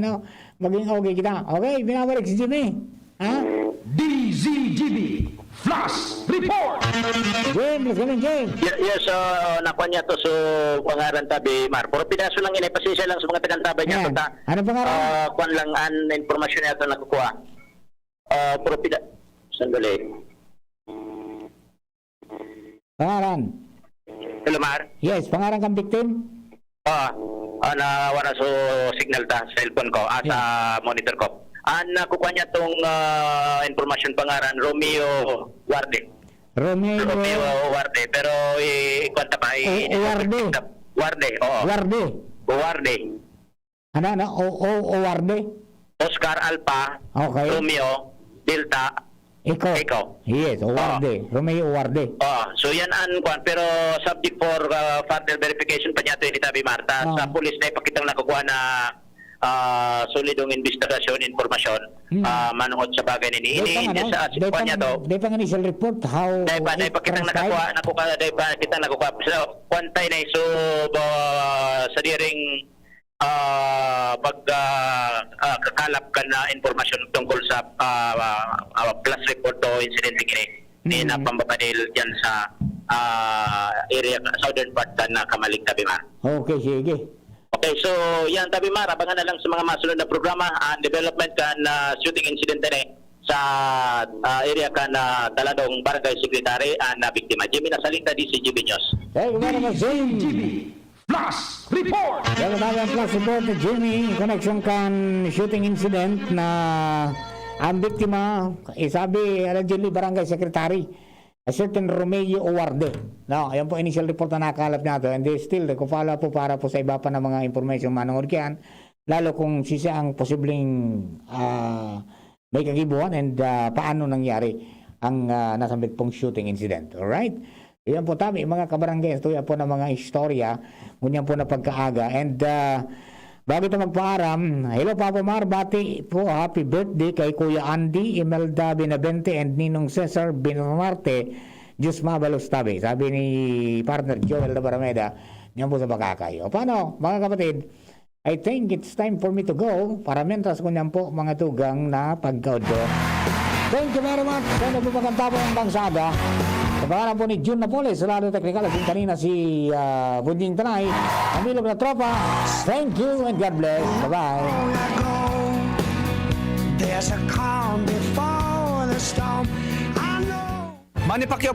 maging okay kita. Okay, binabalik si Jimmy. Ha? DZGB Flash Report! Jim, let's go in, Jim. Yes, nakuha niya to so pangaran tabi Mar. Puro pidaso lang yun, pasensya lang sa mga tagantabay niya to ta. Ano pangaran? Kuan lang an informasyon niya to nakukuha. Puro pidaso. Sandali. Pangaran? Hello, Mar? Yes, pangalan kang victim? Wala so signal ta sa cellphone ko, sa monitor ko. Nakukuha niya tong informasyon pangaran, Romeo Warde. Romeo Warde, pero ikwanta pa. Warde, oo. Warde. Ano? Warde? Oscar Alpha, okay. Romeo, Delta, Ikaw. Yes, Warde. Romeo Warde. So yan pero subject for further verification pa niya ito Tabi Marta. Sa pulis na ipakitang nakukuha na solidong investigasyon, informasyon, manuhot sa bagay nini. Sa kuha niya to. Dahil pang initial report, how dahil pa kitang nakukuha, dahil pa kitang nakukuha. So, kwantay na so sa diring kakalap ka na informasyon tungkol sa plus report o incident ni na pambabanil dyan sa area, southern part na Kamaling Tabimar. Okay, sige. Okay, so yan Tabimar, abangan na lang sa mga masunod na programa ang development ka na shooting incident na sa area ka na Taladong Barangay Secretary na biktima. Jimmy Nasalita, DCGB News. Thank you very much, Jimmy. Flash Report! Yan ang Flash Report ni Jimmy in connection kan shooting incident na ang biktima, sabi allegedly Barangay Secretary, a certain Romeo Warde. No, ayan po initial report na nakalap nato and they still nagko-follow po para po sa iba pa na mga information manungod kiyan, lalo kung siya ang posibleng may kagibuhan and paano nangyari ang nasambit pong shooting incident. Alright? Yan po tabi, mga kabarangay, ito yan po ng mga istorya, ngunyan po na pagkaaga. And bago ito magpaaram, hello Papa Mar, bati po, happy birthday kay Kuya Andy, Imelda Benavente, and Ninong Cesar Binamarte, Diyos mabalos tabi. Sabi ni partner Joel de Barameda, yan po sa Bakakay. O paano, mga kapatid, I think it's time for me to go para mentras ko niyan po mga tugang na pagkaudyo. Thank you very much. Sana po maganda po ang bangsada. Sa pangalan po ni June Napoles, sa Radio Technical, at kanina si Bunjing Tanay, ang milog na tropa. Thank you and God bless. Bye-bye. There's a calm before the storm. I know. Manny Pacquiao